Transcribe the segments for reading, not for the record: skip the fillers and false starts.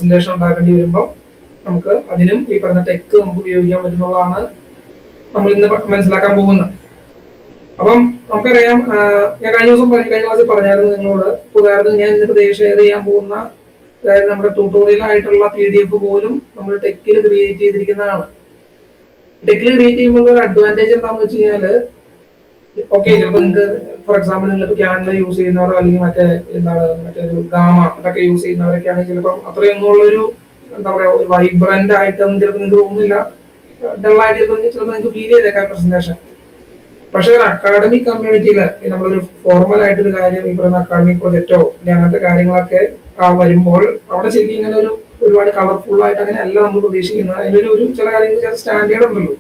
Presentation ഉണ്ടാക്കേണ്ടി വരുമ്പോൾ നമുക്ക് അതിനും ഈ പറഞ്ഞ ടെക് നമുക്ക് ഉപയോഗിക്കാൻ പറ്റുന്നതാണ് നമ്മൾ ഇന്ന് മനസ്സിലാക്കാൻ പോകുന്നത്. അപ്പം നമുക്കറിയാം, ഞാൻ കഴിഞ്ഞ ക്ലാസ്സിൽ പറഞ്ഞായിരുന്നു നിങ്ങളോട്. ഉദാഹരണത്തിന് ഞാൻ ഇന്നിപ്പോ ഷെയർ ചെയ്യാൻ പോകുന്ന, അതായത് നമ്മുടെ ട്യൂട്ടോറിയൽ ആയിട്ടുള്ള PDF പോലും നമ്മൾ ടെക്കിൽ ക്രിയേറ്റ് ചെയ്തിരിക്കുന്നതാണ്. ടെക്കിൽ ക്രിയേറ്റ് ചെയ്യുമ്പോൾ ഒരു അഡ്വാൻറ്റേജ് എന്താണെന്ന് വെച്ച് കഴിഞ്ഞാല്, ഓക്കെ, ചിലപ്പോൾ നിങ്ങൾക്ക് ഫോർ എക്സാമ്പിൾ നിങ്ങൾക്ക് ക്യാൻവ യൂസ് ചെയ്യുന്നവരോ അല്ലെങ്കിൽ മറ്റൊരു ഗാമ അതൊക്കെ യൂസ് ചെയ്യുന്നവരൊക്കെ ആണെങ്കിൽ ചിലപ്പോൾ അത്രയൊന്നും ഉള്ളൊരു എന്താ പറയാ, ഒരു വൈബ്രന്റ് ആയിട്ടൊന്നും ചിലപ്പോൾ നിങ്ങൾക്ക് തോന്നുന്നില്ല, ഡള്ളായിട്ട് ചിലപ്പോൾ നിങ്ങൾക്ക് ഫീൽ ചെയ്തേക്കാം പ്രസന്റേഷൻ. പക്ഷെ ഒരു അക്കാഡമിക് കമ്മ്യൂണിറ്റിയില് നമ്മളൊരു ഫോർമൽ ആയിട്ടൊരു കാര്യം, ഈ പറയുന്ന അക്കാഡമിക് പ്രൊജക്റ്റോ അങ്ങനത്തെ കാര്യങ്ങളൊക്കെ വരുമ്പോൾ അവിടെ ശരിക്കും ഇങ്ങനെ ഒരുപാട് കളർഫുൾ ആയിട്ട് അങ്ങനെ അല്ല നമ്മൾ പ്രതീക്ഷിക്കുന്നത്. അതിനൊരു ചില കാര്യങ്ങൾ സ്റ്റാൻഡേർഡ് ഉണ്ടല്ലോ.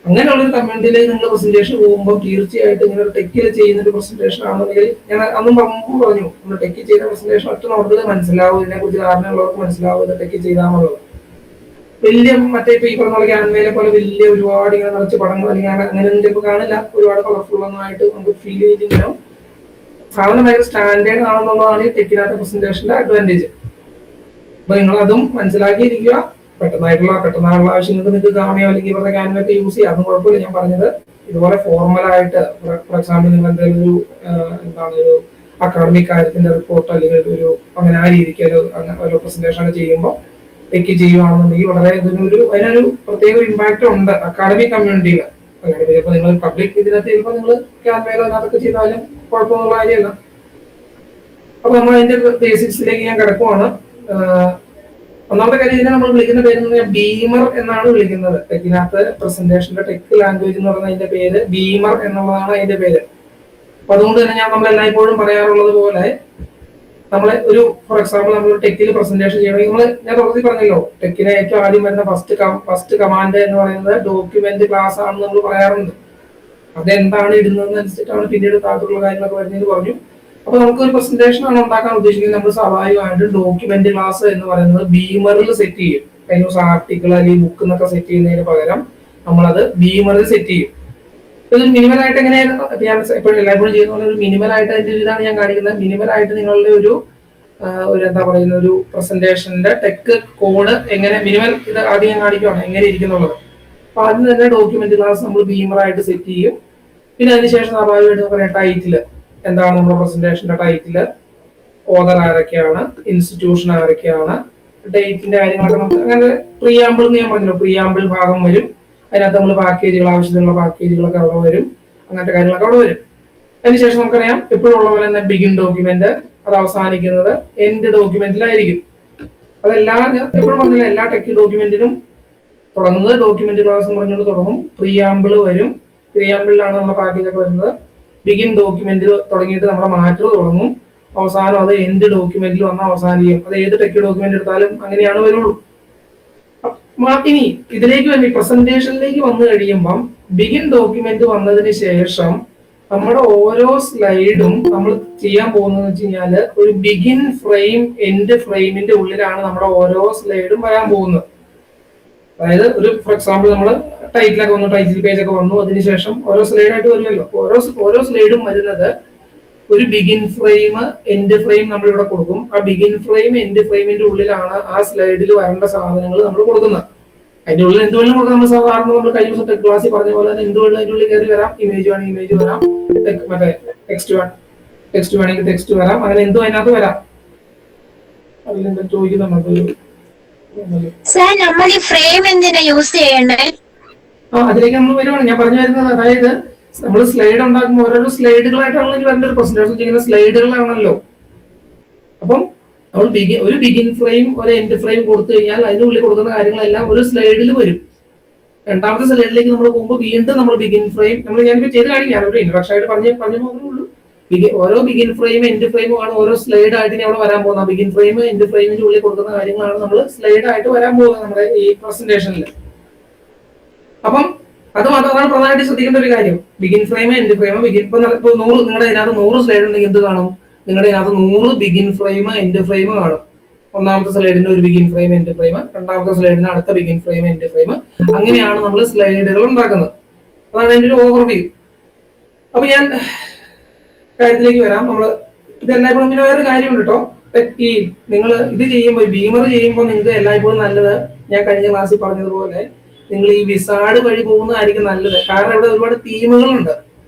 അങ്ങനെയുള്ളൊരു കമ്മ്യൂണിറ്റിയിലേക്ക് നിങ്ങൾ പ്രസന്റേഷൻ പോകുമ്പോൾ തീർച്ചയായിട്ടും ഇങ്ങനെ ഒരു ടെക്കിൽ ചെയ്യുന്ന ഒരു പ്രസന്റേഷൻ ആണെന്നുണ്ടെങ്കിൽ, ഞാൻ അന്നും പറഞ്ഞു, നമ്മൾ ടെക്കിൽ ചെയ്യുന്ന പ്രസന്റേഷൻ ഒറ്റ നോട്ടത്തിൽ മനസ്സിലാവും, ഇതിനെ കുറിച്ച് ധാരണയുള്ളവർക്ക് മനസ്സിലാവും ഇത് ടെക്കിൽ ചെയ്താന്നുള്ളത്. വലിയ മറ്റേ ഇപ്പൊ ഈ പറഞ്ഞ ക്യാൻവയിലെ പോലെ വലിയ ഒരുപാട് ഇങ്ങനെ നിറച്ച് പടങ്ങൾ അല്ലെങ്കിൽ അങ്ങനെയൊന്നും ചിലപ്പോൾ കാണില്ല. ഒരുപാട് കളർഫുൾ ഒന്നും ആയിട്ട് നമുക്ക് ഫീൽ ചെയ്തിട്ടുണ്ടാവും. സാധനം ഭയങ്കര സ്റ്റാൻഡേർഡ് ആണെന്നുള്ളതാണ് ഈ ടെക്കിനകത്ത് പ്രസന്റേഷന്റെ അഡ്വാൻറ്റേജ്. അപ്പൊ നിങ്ങൾ അതും മനസ്സിലാക്കിയിരിക്കുക. പെട്ടെന്നുള്ള ആവശ്യങ്ങൾക്ക് നിങ്ങൾക്ക് ഗാമയോ അല്ലെങ്കിൽ ഇവരുടെ ക്യാൻവയൊക്കെ യൂസ് ചെയ്യാം, അതും കുഴപ്പമില്ല. ഞാൻ പറഞ്ഞത് ഇതുപോലെ ഫോർമലായിട്ട്, ഫോർ എക്സാമ്പിൾ നിങ്ങൾ എന്തെങ്കിലും ഒരു അക്കാഡമിക് കാര്യത്തിന്റെ റിപ്പോർട്ട് അല്ലെങ്കിൽ അങ്ങനെ ആ രീതിക്ക് ഒരു പ്രസന്റേഷൻ ഒക്കെ ചെയ്യുമ്പോൾ ടെക്ക് ചെയ്യുകയാണെന്നുണ്ടെങ്കിൽ വളരെ അതിനൊരു പ്രത്യേക ഇമ്പാക്ട് ഉണ്ട് അക്കാഡമിക് കമ്മ്യൂണിറ്റിയിൽ. ചിലപ്പോൾ നിങ്ങൾ പബ്ലിക് ഇതിനകത്ത് ചിലപ്പോൾ നിങ്ങൾ ക്യാൻവയിലോ അതിനകത്തൊക്കെ ചെയ്താലും കുഴപ്പമൊന്നുള്ള കാര്യമല്ല. അപ്പൊ നമ്മൾ അതിന്റെ ബേസിക്സിലേക്ക് ഞാൻ കിടക്കുവാണ്. ഒന്നാമത്തെ കാര്യം, ഇതിനെ നമ്മൾ വിളിക്കുന്ന പേര് ബീമർ എന്നാണ് വിളിക്കുന്നത്. ടെക്കിനകത്ത് പ്രസന്റേഷന്റെ ടെക് ലാംഗ്വേജ് എന്ന് പറയുന്ന അതിന്റെ പേര് ബീമർ എന്നുള്ളതാണ് അതിന്റെ പേര്. അപ്പൊ അതുകൊണ്ട് തന്നെ നമ്മൾ എല്ലായ്പ്പോഴും പറയാറുള്ളത് പോലെ, നമ്മളെ ഫോർ എക്സാമ്പിൾ നമ്മൾ ടെക്കിൽ പ്രസന്റേഷൻ ചെയ്യണമെങ്കിൽ ഞാൻ തുടർന്ന് പറഞ്ഞല്ലോ, ടെക്കിനെ ഏറ്റവും ആദ്യം വരുന്ന ഫസ്റ്റ് കമാൻഡ് എന്ന് പറയുന്നത് ഡോക്യുമെന്റ് ക്ലാസ് ആണെന്ന് നമ്മൾ പറയാറുണ്ട്. അതെന്താണ് ഇടുന്നതെന്നനുസരിച്ചിട്ടാണ് പിന്നീട് താഴത്തുള്ള കാര്യങ്ങളൊക്കെ വരുന്നതെന്ന് പറഞ്ഞു. അപ്പൊ നമുക്കൊരു പ്രസന്റേഷൻ ആണ് ഉണ്ടാക്കാൻ ഉദ്ദേശിക്കുന്നത്, നമ്മൾ സ്വാഭാവികമായിട്ടും ഡോക്യുമെന്റ് ക്ലാസ് എന്ന് പറയുന്നത് ബീമറിൽ സെറ്റ് ചെയ്യും. കഴിഞ്ഞ ദിവസം ആർട്ടിക്കിൾ അല്ലെങ്കിൽ ബുക്ക് എന്നൊക്കെ സെറ്റ് ചെയ്യുന്നതിന് പകരം നമ്മളത് ബീമറിൽ സെറ്റ് ചെയ്യും. ഇത് മിനിമൽ ആയിട്ട് എങ്ങനെയാണ് ഞാൻ എപ്പോഴും എല്ലായ്പ്പോഴും ചെയ്യുന്ന പോലെ ഒരു മിനിമൽ ആയിട്ട് അതിന്റെ ഇതാണ് ഞാൻ കാണിക്കുന്നത്. മിനിമൽ ആയിട്ട് നിങ്ങളുടെ ഒരു എന്താ പറയുന്ന ഒരു പ്രസന്റേഷന്റെ ടെക് കോഡ് എങ്ങനെ മിനിമൽ ഇത് ആദ്യം ഞാൻ കാണിക്കുകയാണ് എങ്ങനെ ഇരിക്കുന്നുള്ളത്. അപ്പൊ ആദ്യം തന്നെ ഡോക്യുമെന്റ് ക്ലാസ് നമ്മൾ ബീമറായിട്ട് സെറ്റ് ചെയ്യും. പിന്നെ അതിനുശേഷം സ്വാഭാവികമായിട്ട് പറയാം ടൈറ്റില് എന്താണ്, നമ്മുടെ പ്രസന്റേഷന്റെ ടൈറ്റില്, ഓതർ ആരൊക്കെയാണ്, ഇൻസ്റ്റിറ്റ്യൂഷൻ ആരൊക്കെയാണ്, ഡേറ്റിന്റെ കാര്യങ്ങളൊക്കെ നമുക്ക് അങ്ങനെ പ്രിയാമ്പിൾ എന്ന് ഞാൻ പറഞ്ഞല്ലോ, പ്രിയാമ്പിൾ ഭാഗം വരും. അതിനകത്ത് നമ്മൾ പാക്കേജുകൾ, ആവശ്യത്തിനുള്ള പാക്കേജുകളൊക്കെ അവിടെ വരും, അങ്ങനത്തെ കാര്യങ്ങളൊക്കെ അവിടെ വരും. അതിനുശേഷം നമുക്കറിയാം എപ്പോഴും ഉള്ള പോലെ തന്നെ ബിഗിൻ ഡോക്യുമെന്റ്, അത് അവസാനിക്കുന്നത് എൻഡ് ഡോക്യുമെന്റിലായിരിക്കും. അതെല്ലാം എപ്പോഴും പറഞ്ഞില്ല, എല്ലാ ടെക് ഡോക്യുമെന്റിനും തുടങ്ങുന്നത് ഡോക്യുമെന്റ് ക്ലാസ് എന്ന് പറഞ്ഞുകൊണ്ട് തുടങ്ങും. പ്രിയാമ്പിൾ വരും, പ്രിയാമ്പിളിലാണ് നമ്മുടെ പാക്കേജൊക്കെ വരുന്നത്. ബിഗിൻ ഡോക്യുമെന്റിൽ തുടങ്ങിയിട്ട് നമ്മുടെ മാറ്റർ തുടങ്ങും, അവസാനം അത് എൻഡ് ഡോക്യുമെന്റിൽ വന്ന് അവസാനിക്കും. അത് ഏത് ടെക് ഡോക്യുമെന്റ് എടുത്താലും അങ്ങനെയാണ് വരുള്ളൂ. ഇനി ഇതിലേക്ക് വന്ന് പ്രസന്റേഷനിലേക്ക് വന്നു കഴിയുമ്പം ബിഗിൻ ഡോക്യുമെന്റ് വന്നതിന് ശേഷം നമ്മുടെ ഓരോ സ്ലൈഡും നമ്മൾ ചെയ്യാൻ പോകുന്നത് വെച്ച് കഴിഞ്ഞാല് ഒരു ബിഗിൻ ഫ്രെയിം എൻഡ് ഫ്രെയിമിന്റെ ഉള്ളിലാണ് നമ്മുടെ ഓരോ സ്ലൈഡും വരാൻ പോകുന്നത്. അതായത് ഫോർ എക്സാമ്പിൾ നമ്മൾ ടൈറ്റിലൊക്കെ വന്നു, ടൈറ്റിൽ പേജ് ഒക്കെ വന്നു, അതിനുശേഷം ഓരോ സ്ലൈഡായിട്ട് വരുമല്ലോ. ഓരോ സ്ലൈഡും വരുന്നത് ഒരു ബിഗിൻ ഫ്രെയിം എൻഡ് ഫ്രെയിം നമ്മൾ ഇവിടെ കൊടുക്കും. ആ ബിഗിൻ ഫ്രെയിം എൻഡ് ഫ്രെയിമിന്റെ ഉള്ളിലാണ് ആ സ്ലൈഡിൽ വരേണ്ട സാധനങ്ങൾ നമ്മൾ കൊടുക്കുന്നത്. അതിന്റെ ഉള്ളിൽ എന്ത് വേണം കൊടുക്കാം, നമ്മൾ സാധാരണ നമ്മൾ കഴിഞ്ഞ ദിവസം ടെക് ക്ലാസ്സിൽ പറഞ്ഞ പോലെ തന്നെ എന്ത് വേണം അതിന്റെ ഉള്ളിൽ കയറി വരാം. ഇമേജ് വേണമെങ്കിൽ ഇമേജ് വരാം, മറ്റേ ടെക്സ്റ്റ് വേണമെങ്കിൽ ടെക്സ്റ്റ് വരാം, അങ്ങനെ എന്തോ അതിനകത്ത് വരാം. അതിലെന്താ ചോദിക്കുന്നുണ്ട് അതിലേക്ക് നമ്മൾ വരുവാണ്. ഞാൻ പറഞ്ഞു വരുന്നത്, അതായത് നമ്മൾ സ്ലൈഡ് ഉണ്ടാക്കുമ്പോൾ ഓരോരോ സ്ലൈഡുകളായിട്ടാണല്ലോ വരേണ്ട. ഒരു പ്രസന്റേഷൻ ചെയ്യുന്ന സ്ലൈഡുകളാണല്ലോ. അപ്പം നമ്മൾ ഒരു ബിഗിൻ ഫ്രെയിം ഒരു എൻഡ് ഫ്രെയിം കൊടുത്തു കഴിഞ്ഞാൽ അതിനുള്ളിൽ കൊടുക്കുന്ന കാര്യങ്ങളെല്ലാം ഒരു സ്ലൈഡിൽ വരും. രണ്ടാമത്തെ സ്ലൈഡിലേക്ക് നമ്മൾ പോകുമ്പോൾ വീണ്ടും നമ്മൾ ബിഗിൻ ഫ്രെയിം ഞാനിപ്പോൾ ചെയ്ത് കാണിക്കാം, ഒരു ഇൻട്രൊഡക്ഷൻ ആയിട്ട് പറഞ്ഞു പോകുന്നുള്ളൂ. ഓരോ ബിഗിൻ ഫ്രെയിം എൻഡ് ഫ്രെയിമും ആണ് ഓരോ സ്ലൈഡ് ആയിട്ട് അവിടെ വരാൻ പോകുന്നത്. ബിഗിൻ ഫ്രെയിം എൻഡ് ഫ്രെയിമിന്റെ ഉള്ളിൽ കൊടുക്കുന്ന കാര്യങ്ങളാണ് നമ്മൾ സ്ലൈഡ് ആയിട്ട് വരാൻ പോകുന്നത് നമ്മുടെ ഈ പ്രസന്റേഷനിൽ. അപ്പം അതാണ് പ്രധാനമായിട്ട് ശ്രദ്ധിക്കേണ്ട ഒരു കാര്യം. ബിഗിൻ ഫ്രെയിം എൻഡ് ഫ്രെയിം ഇപ്പൊ 100 നിങ്ങളുടെ അതിനകത്ത് 100 സ്ലൈഡ് ഉണ്ടെങ്കിൽ എന്ത് കാണും, നിങ്ങളുടെ അതിനകത്ത് 100 ബിഗിൻ ഫ്രെയിം എൻഡ് ഫ്രെയിം കാണും. ഒന്നാമത്തെ സ്ലൈഡിന് ഒരു ബിഗിൻ ഫ്രെയിം എൻഡ് ഫ്രെയിം, രണ്ടാമത്തെ സ്ലൈഡിന് അടുത്ത ബിഗിൻ ഫ്രെയിം എൻഡ് ഫ്രെയിം, അങ്ങനെയാണ് നമ്മൾ സ്ലൈഡുകൾ ഉണ്ടാക്കുന്നത്. അതാണ് അതിന്റെ ഒരു ഓവർവ്യൂ. അപ്പൊ ഞാൻ കാര്യത്തിലേക്ക് വരാം. നമ്മൾ ഇതെല്ലാം ഇങ്ങനെ വേറെ കാര്യമുണ്ട് കേട്ടോ. ഈ നിങ്ങൾ ഇത് ചെയ്യുമ്പോൾ ബീമർ ചെയ്യുമ്പോൾ നിങ്ങൾക്ക് എല്ലായ്പ്പോഴും നല്ലത്, ഞാൻ കഴിഞ്ഞ ക്ലാസ്സിൽ പറഞ്ഞതുപോലെ നിങ്ങൾ ഈ വിസാർഡ് വഴി പോകുന്നതായിരിക്കും നല്ലത്. കാരണം ഇവിടെ ഒരുപാട് തീമുകളുണ്ട്.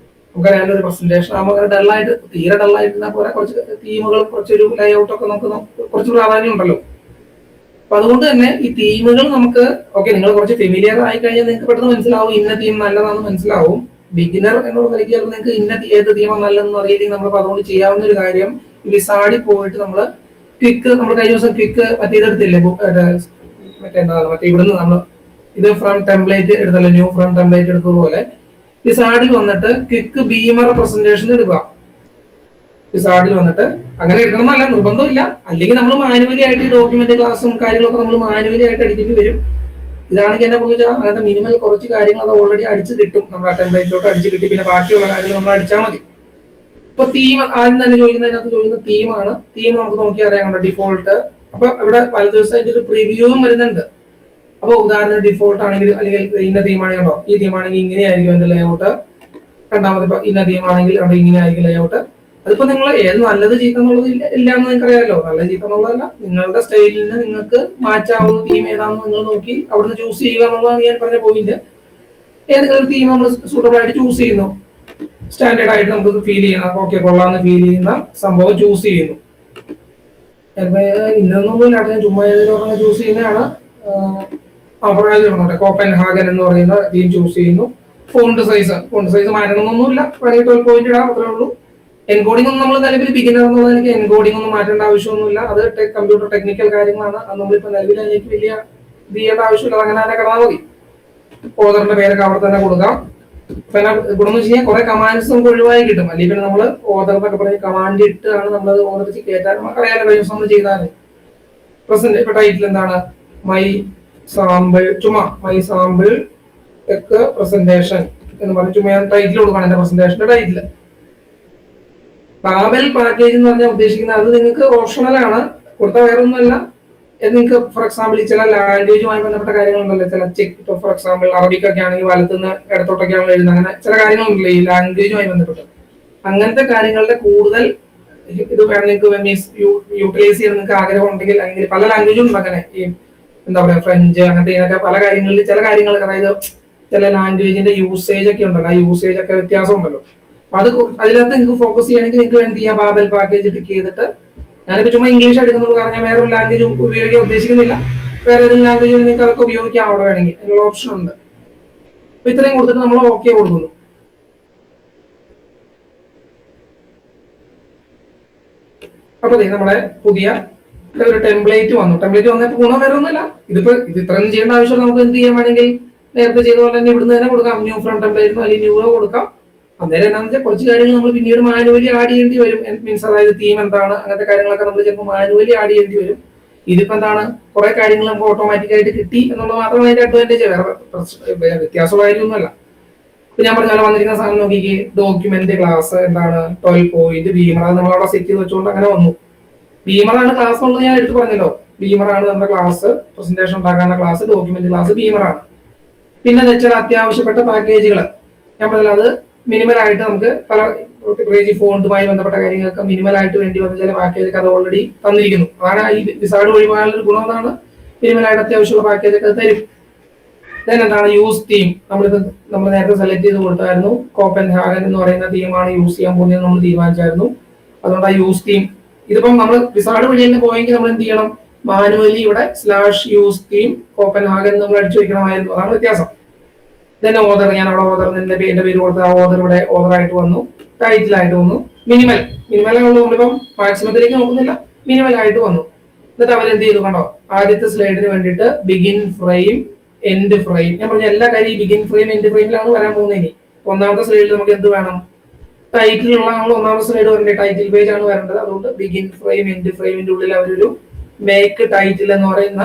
നമുക്കറിയാലോ ഒരു പ്രസന്റേഷൻ ആകുമ്പോൾ ഡള്ളായിട്ട് തീരെ ഡള്ളായിട്ടിരുന്നാൽ പോലെ കുറച്ച് തീമുകൾ, കുറച്ചൊരു ലേഔട്ട് ഒക്കെ നമുക്ക് കുറച്ച് പ്രാധാന്യം ഉണ്ടല്ലോ. അപ്പൊ അതുകൊണ്ട് തന്നെ ഈ തീമുകൾ നമുക്ക് ഓക്കെ, നിങ്ങൾ കുറച്ച് ഫെമിലിയർ ആയി കഴിഞ്ഞാൽ നിങ്ങൾക്ക് പെട്ടെന്ന് മനസ്സിലാവും ഇന്ന തീം നല്ലതാണെന്ന് മനസ്സിലാവും. ബിഗിനർ എന്നുള്ള നിലയ്ക്ക് നിങ്ങൾക്ക് ഇന്ന ഏത് തീമാണ് നല്ലതെന്ന് അറിയില്ലെങ്കിൽ നമുക്ക് അതുകൊണ്ട് ചെയ്യാവുന്ന ഒരു കാര്യം, വിസാർഡിൽ പോയിട്ട് നമ്മൾ ക്വിക്ക്, നമ്മൾ കഴിഞ്ഞ ദിവസം ക്വിക്ക് മറ്റേതെടുത്തില്ലേ, മറ്റേ ഇവിടുന്ന് നമ്മൾ ഇത് ഫ്രം ടെംപ്ലേറ്റ് എടുത്തല്ലോ, ന്യൂ ഫ്രം ടെംപ്ലേറ്റ് എടുത്തതുപോലെ വിസാർഡിൽ വന്നിട്ട് ക്വിക്ക് ബീമർ പ്രസന്റേഷൻ എടുക്കുക. വിസാർഡിൽ വന്നിട്ട് അങ്ങനെ എടുക്കണമെന്നല്ല, നിർബന്ധമില്ല. അല്ലെങ്കിൽ നമ്മൾ മാനുവലി ആയിട്ട് ഡോക്യുമെന്റ് ക്ലാസ്സും കാര്യങ്ങളൊക്കെ നമ്മൾ മാനുവലി ആയിട്ട് അടിക്കേണ്ടി വരും. ഇതാണെങ്കിൽ എന്നെ കുറിച്ച് അങ്ങനത്തെ മിനിമൽ കുറച്ച് കാര്യങ്ങൾ അത് ഓൾറെഡി അടിച്ച് കിട്ടും, നമ്മുടെ ടെംപ്ലേറ്റിലോട്ട് അടിച്ച് കിട്ടി. പിന്നെ ബാക്കിയുള്ള കാര്യങ്ങൾ നമ്മൾ അടിച്ചാൽ മതി. ഇപ്പൊ തീം ആദ്യം തന്നെ ചോദിക്കുന്നതിനകത്ത് ചോദിക്കുന്ന തീമാണ്. തീം നമുക്ക് നോക്കി അറിയാം, ഡിഫോൾട്ട്. അപ്പൊ ഇവിടെ പല ദിവസം അതിന്റെ ഒരു പ്രിവ്യൂവും വരുന്നുണ്ട്. അപ്പൊ ഉദാഹരണം ഡിഫോൾട്ട് ആണെങ്കിൽ, അല്ലെങ്കിൽ ഇന്ന തീമാണെങ്കിലോ, ഈ തീമാണെങ്കിൽ ഇങ്ങനെയായിരിക്കും അതിന്റെ ലേഔട്ട്. രണ്ടാമത് ഇപ്പൊ ഇന്ന തീമാണെങ്കിൽ അവിടെ ഇങ്ങനെ ആയിരിക്കും ലേഔട്ട്. അതിപ്പോ നിങ്ങൾ ഏത് നല്ലത് ചീത്ത എന്നുള്ളത് ഇല്ല എന്ന് നിങ്ങൾക്ക് അറിയാമല്ലോ. നല്ല ചീത്ത എന്നുള്ളതല്ല, നിങ്ങളുടെ സ്റ്റൈലിന് നിങ്ങൾക്ക് മാറ്റാവുന്ന തീം ഏതാണെന്ന് നിങ്ങൾ നോക്കി അവിടുന്ന് ചൂസ് ചെയ്യുക എന്നുള്ളതാണ് ഞാൻ പറഞ്ഞ പോയിന്റ്. ഏതെങ്കിലും ഒരു തീം നമ്മൾ സൂട്ടബിൾ ആയിട്ട് ചൂസ് ചെയ്യുന്നു, സ്റ്റാൻഡേർഡ് ആയിട്ട് നമുക്ക് ഫീൽ ചെയ്യുന്ന, ഓക്കെ കൊള്ളാന്ന് ഫീൽ ചെയ്യുന്ന സംഭവം ചൂസ് ചെയ്യുന്നു. ഇന്നൊന്നുമില്ല, ഞാൻ ചുമ്മാ ഏതെങ്കിലും ചൂസ് ചെയ്യുന്നതാണ്. കോപ്പൻ ഹാഗൻ എന്ന് പറയുന്ന തീം ചൂസ് ചെയ്യുന്നു. ഫോണ്ട് സൈസ് മാറ്റണമെന്നൊന്നുമില്ല, 12 പോയിന്റ് ഇടാം, അത്രേ ഉള്ളൂ. എൻകോഡിംഗ് ഒന്നും നമ്മൾ നിലവിൽ ബിഗിനർ എന്നുള്ള എനിക്ക് എൻകോഡിംഗ് ഒന്നും മാറ്റേണ്ട ആവശ്യമൊന്നുമില്ല. അത് കമ്പ്യൂട്ടർ ടെക്നിക്കൽ കാര്യങ്ങളാണ്. അത് നമ്മളിപ്പോ നിലവിൽ എനിക്ക് വലിയ ഇത് ചെയ്യേണ്ട ആവശ്യമില്ല, അങ്ങനെ തന്നെ കിടന്നാൽ മതി. ഓദറിന്റെ പേരൊക്കെ അവിടെ തന്നെ കൊടുക്കാം. പിന്നെ ഗുണമെന്ന് വെച്ച് കഴിഞ്ഞാൽ കുറെ കമാൻഡ്സ് നമുക്ക് ഒഴിവായി കിട്ടും. അല്ലെങ്കിൽ പിന്നെ നമ്മൾ ഓദർ എന്നൊക്കെ പറഞ്ഞ് കമാൻഡ് ഇട്ടാണ് നമ്മൾ ഓദർ കയറ്റാൻ. നമുക്കറിയാലോ കഴിഞ്ഞ ദിവസം നമ്മൾ ചെയ്താൽ പ്രസന്റ് ഇപ്പൊ ടൈറ്റിൽ എന്താണ്, മൈ സാമ്പിൾ, ചുമ്മാ മൈ സാമ്പിൾ ടെക് പ്രസന്റേഷൻ എന്ന് പറഞ്ഞ് ചുമ്മാ ടൈറ്റിൽ കൊടുക്കണം, എന്റെ പ്രസന്റേഷന്റെ ടൈറ്റിൽ. ബാബൽ പാക്കേജ് എന്ന് പറഞ്ഞാൽ ഉദ്ദേശിക്കുന്നത് അത് നിങ്ങൾക്ക് ഓപ്ഷണൽ ആണ്, കൊടുത്ത വേറെ ഒന്നുമല്ല. നിങ്ങൾക്ക് ഫോർ എക്സാമ്പിൾ ചില ലാംഗ്വേജുമായി ബന്ധപ്പെട്ട കാര്യങ്ങളുണ്ടല്ലോ, ചില ചെക്ക് ഫോർ എക്സാമ്പിൾ അറബിക്കൊക്കെ ആണെങ്കിൽ വലത്തുനിന്ന് ഇടത്തോട്ടൊക്കെയാണ് എഴുതുന്നത്, അങ്ങനെ ചില കാര്യങ്ങളുണ്ടല്ലോ ഈ ലാംഗ്വേജുമായി ബന്ധപ്പെട്ട്. അങ്ങനത്തെ കാര്യങ്ങളുടെ കൂടുതൽ ഇത് വേണം നിങ്ങൾക്ക് യൂട്ടിലൈസ് ചെയ്യാൻ നിങ്ങൾക്ക് ആഗ്രഹം ഉണ്ടെങ്കിൽ, അല്ലെങ്കിൽ പല ലാംഗ്വേജും ഉണ്ട് അങ്ങനെ, ഈ എന്താ പറയാ ഫ്രഞ്ച് അങ്ങനത്തെ ഇതിനൊക്കെ പല കാര്യങ്ങളിൽ ചില കാര്യങ്ങൾ, അതായത് ചില ലാംഗ്വേജിന്റെ യൂസേജ് ഒക്കെ ഉണ്ടല്ലോ, ആ യൂസേജ് ഒക്കെ വ്യത്യാസം ഉണ്ടല്ലോ. അപ്പൊ അത് അതിനകത്ത് നിങ്ങൾക്ക് ഫോക്കസ് ചെയ്യണമെങ്കിൽ നിങ്ങൾക്ക് എന്ത് ചെയ്യാം, ബാബൽ പാക്കേജ് ടിക്ക് ചെയ്തിട്ട്, ഞാനിപ്പോ ചുമ്മാ ഇംഗ്ലീഷ് എടുക്കുന്നത് കാരണം വേറൊരു ലാംഗ്വേജ് ഉപയോഗിക്കാൻ ഉദ്ദേശിക്കുന്നില്ല, വേറെ ഏതെങ്കിലും ലാംഗ്വേജ് നിങ്ങൾക്ക് അതൊക്കെ ഉപയോഗിക്കാം അവിടെ വേണമെങ്കിൽ, അതിനുള്ള ഓപ്ഷൻ ഉണ്ട്. അപ്പൊ ഇത്രയും കൊടുത്തിട്ട് നമ്മൾ ഓക്കെ കൊടുക്കുന്നു. അപ്പൊ നമ്മുടെ പുതിയ ഒരു ടെംപ്ലേറ്റ് വന്നു. ടെംപ്ലേറ്റ് വന്നപ്പോൾ ഗുണം വേറെ ഒന്നുമില്ല, ഇത് ഇത്രയും ചെയ്യേണ്ട ആവശ്യം നമുക്ക് എന്ത് ചെയ്യാൻ വേണമെങ്കിൽ നേരത്തെ ചെയ്ത പോലെ തന്നെ ഇവിടുന്ന് തന്നെ കൊടുക്കാം, ന്യൂ ഫ്രം ടെംപ്ലേറ്റ് അല്ലെങ്കിൽ ന്യൂ കൊടുക്കാം. അന്നേരം എന്താണെന്ന് വെച്ചാൽ കുറച്ച് കാര്യങ്ങൾ നമ്മൾ പിന്നീട് മാനുവലി ആഡ് ചെയ്യേണ്ടി വരും. മീൻസ് അതായത് തീം എന്താണ്, അങ്ങനത്തെ കാര്യങ്ങളൊക്കെ നമ്മൾ ചിലപ്പോൾ മാനുവലി ആഡ് ചെയ്യേണ്ടി വരും. ഇതിപ്പോ എന്താണ്, കുറെ കാര്യങ്ങൾ നമുക്ക് ഓട്ടോമാറ്റിക് ആയിട്ട് കിട്ടി എന്നുള്ളത് മാത്രമാണ് അതിന്റെ അഡ്വാൻറ്റേജ്, വേറെ വ്യത്യാസമായിരുന്നല്ല. ഇപ്പൊ ഞാൻ പറഞ്ഞാൽ വന്നിരിക്കുന്ന സാധനം നോക്കിക്ക്, ഡോക്യുമെന്റ് ക്ലാസ് എന്താണ് 12 പോയിന്റ് ബീമർ, അത് നമ്മൾ അവിടെ സെറ്റ് ചെയ്ത് വെച്ചുകൊണ്ട് അങ്ങനെ വന്നു. ബീമറാണ് ക്ലാസ് ഉള്ളത് ഞാൻ എടുത്ത് പറഞ്ഞല്ലോ, ബീമറാണ് നമ്മുടെ ക്ലാസ്, പ്രസന്റേഷൻ ഉണ്ടാക്കാനുള്ള ക്ലാസ്, ഡോക്യുമെന്റ് ക്ലാസ് ബീമറാണ്. പിന്നെ വെച്ചാൽ അത്യാവശ്യപ്പെട്ട പാക്കേജുകൾ ഞാൻ പറഞ്ഞാൽ അത് മിനിമൽ ആയിട്ട് നമുക്ക് പല ഫോണ്ടുമായി ബന്ധപ്പെട്ട കാര്യങ്ങൾക്ക് മിനിമൽ ആയിട്ട് വേണ്ടി വന്ന ചില പാക്കേജൊക്കെ അത് ഓൾറെഡി തന്നിരിക്കുന്നു. അതാണ് ഈ വിസാർഡ് വഴി പോയാലൊരു ഗുണം, അതാണ് മിനിമൽ ആയിട്ട് അത്യാവശ്യമുള്ള പാക്കേജൊക്കെ തരും. ദെൻ എന്താണ് യൂസ് തീം, നമ്മൾ നേരത്തെ സെലക്ട് ചെയ്ത് കൊടുത്തായിരുന്നു. കോപ്പൻ ഹാഗൻ എന്ന് പറയുന്ന തീമാണ് യൂസ് ചെയ്യാൻ പോകുന്നത് നമ്മൾ തീരുമാനിച്ചായിരുന്നു. അതുകൊണ്ട് ആ യൂസ് തീം ഇതിപ്പം നമ്മൾ വിസാർഡ് വഴി തന്നെ പോയെങ്കിൽ നമ്മൾ എന്ത് ചെയ്യണം, മാനുവലി ഇവിടെ /യൂസ് തീം കോപ്പൻ ഹാഗൻ നമ്മൾ അടിച്ചു വെക്കണമായിരുന്നു. അതാണ് വ്യത്യാസം. തന്നെ ഓദർ, ഞാൻ അവിടെ ഓദർ എന്റെ പേര് കൊടുത്ത ആ ഓദർ ഇവിടെ ഓദർ ആയിട്ട് വന്നു, ടൈറ്റിൽ ആയിട്ട് വന്നു. മിനിമൽ നമ്മളിപ്പം മാക്സിമത്തിലേക്ക് നോക്കുന്നില്ല, മിനിമൽ ആയിട്ട് വന്നു. എന്നിട്ട് അവരെന്ത് ചെയ്തു കണ്ടോ, ആദ്യത്തെ സ്ലൈഡിന് വേണ്ടിയിട്ട് ബിഗിൻ ഫ്രെയിം എൻഡ് ഫ്രെയിം, ഞാൻ പറഞ്ഞ എല്ലാ കാര്യം ബിഗിൻ ഫ്രെയിം എൻഡ് ഫ്രെയിമിലാണ് വരാൻ പോകുന്നത്. ഇനി ഒന്നാമത്തെ സ്ലൈഡിൽ നമുക്ക് എന്ത് വേണം, ടൈറ്റിലുള്ള നമ്മൾ ഒന്നാമത്തെ സ്ലൈഡ് വരേണ്ടത് ടൈറ്റിൽ പേജ് ആണ് വരേണ്ടത്. അതുകൊണ്ട് ബിഗിൻ ഫ്രെയിം എൻഡ് ഫ്രെയിമിന്റെ ഉള്ളിൽ അവരൊരു മേക്ക് ടൈറ്റിൽ എന്ന് പറയുന്ന,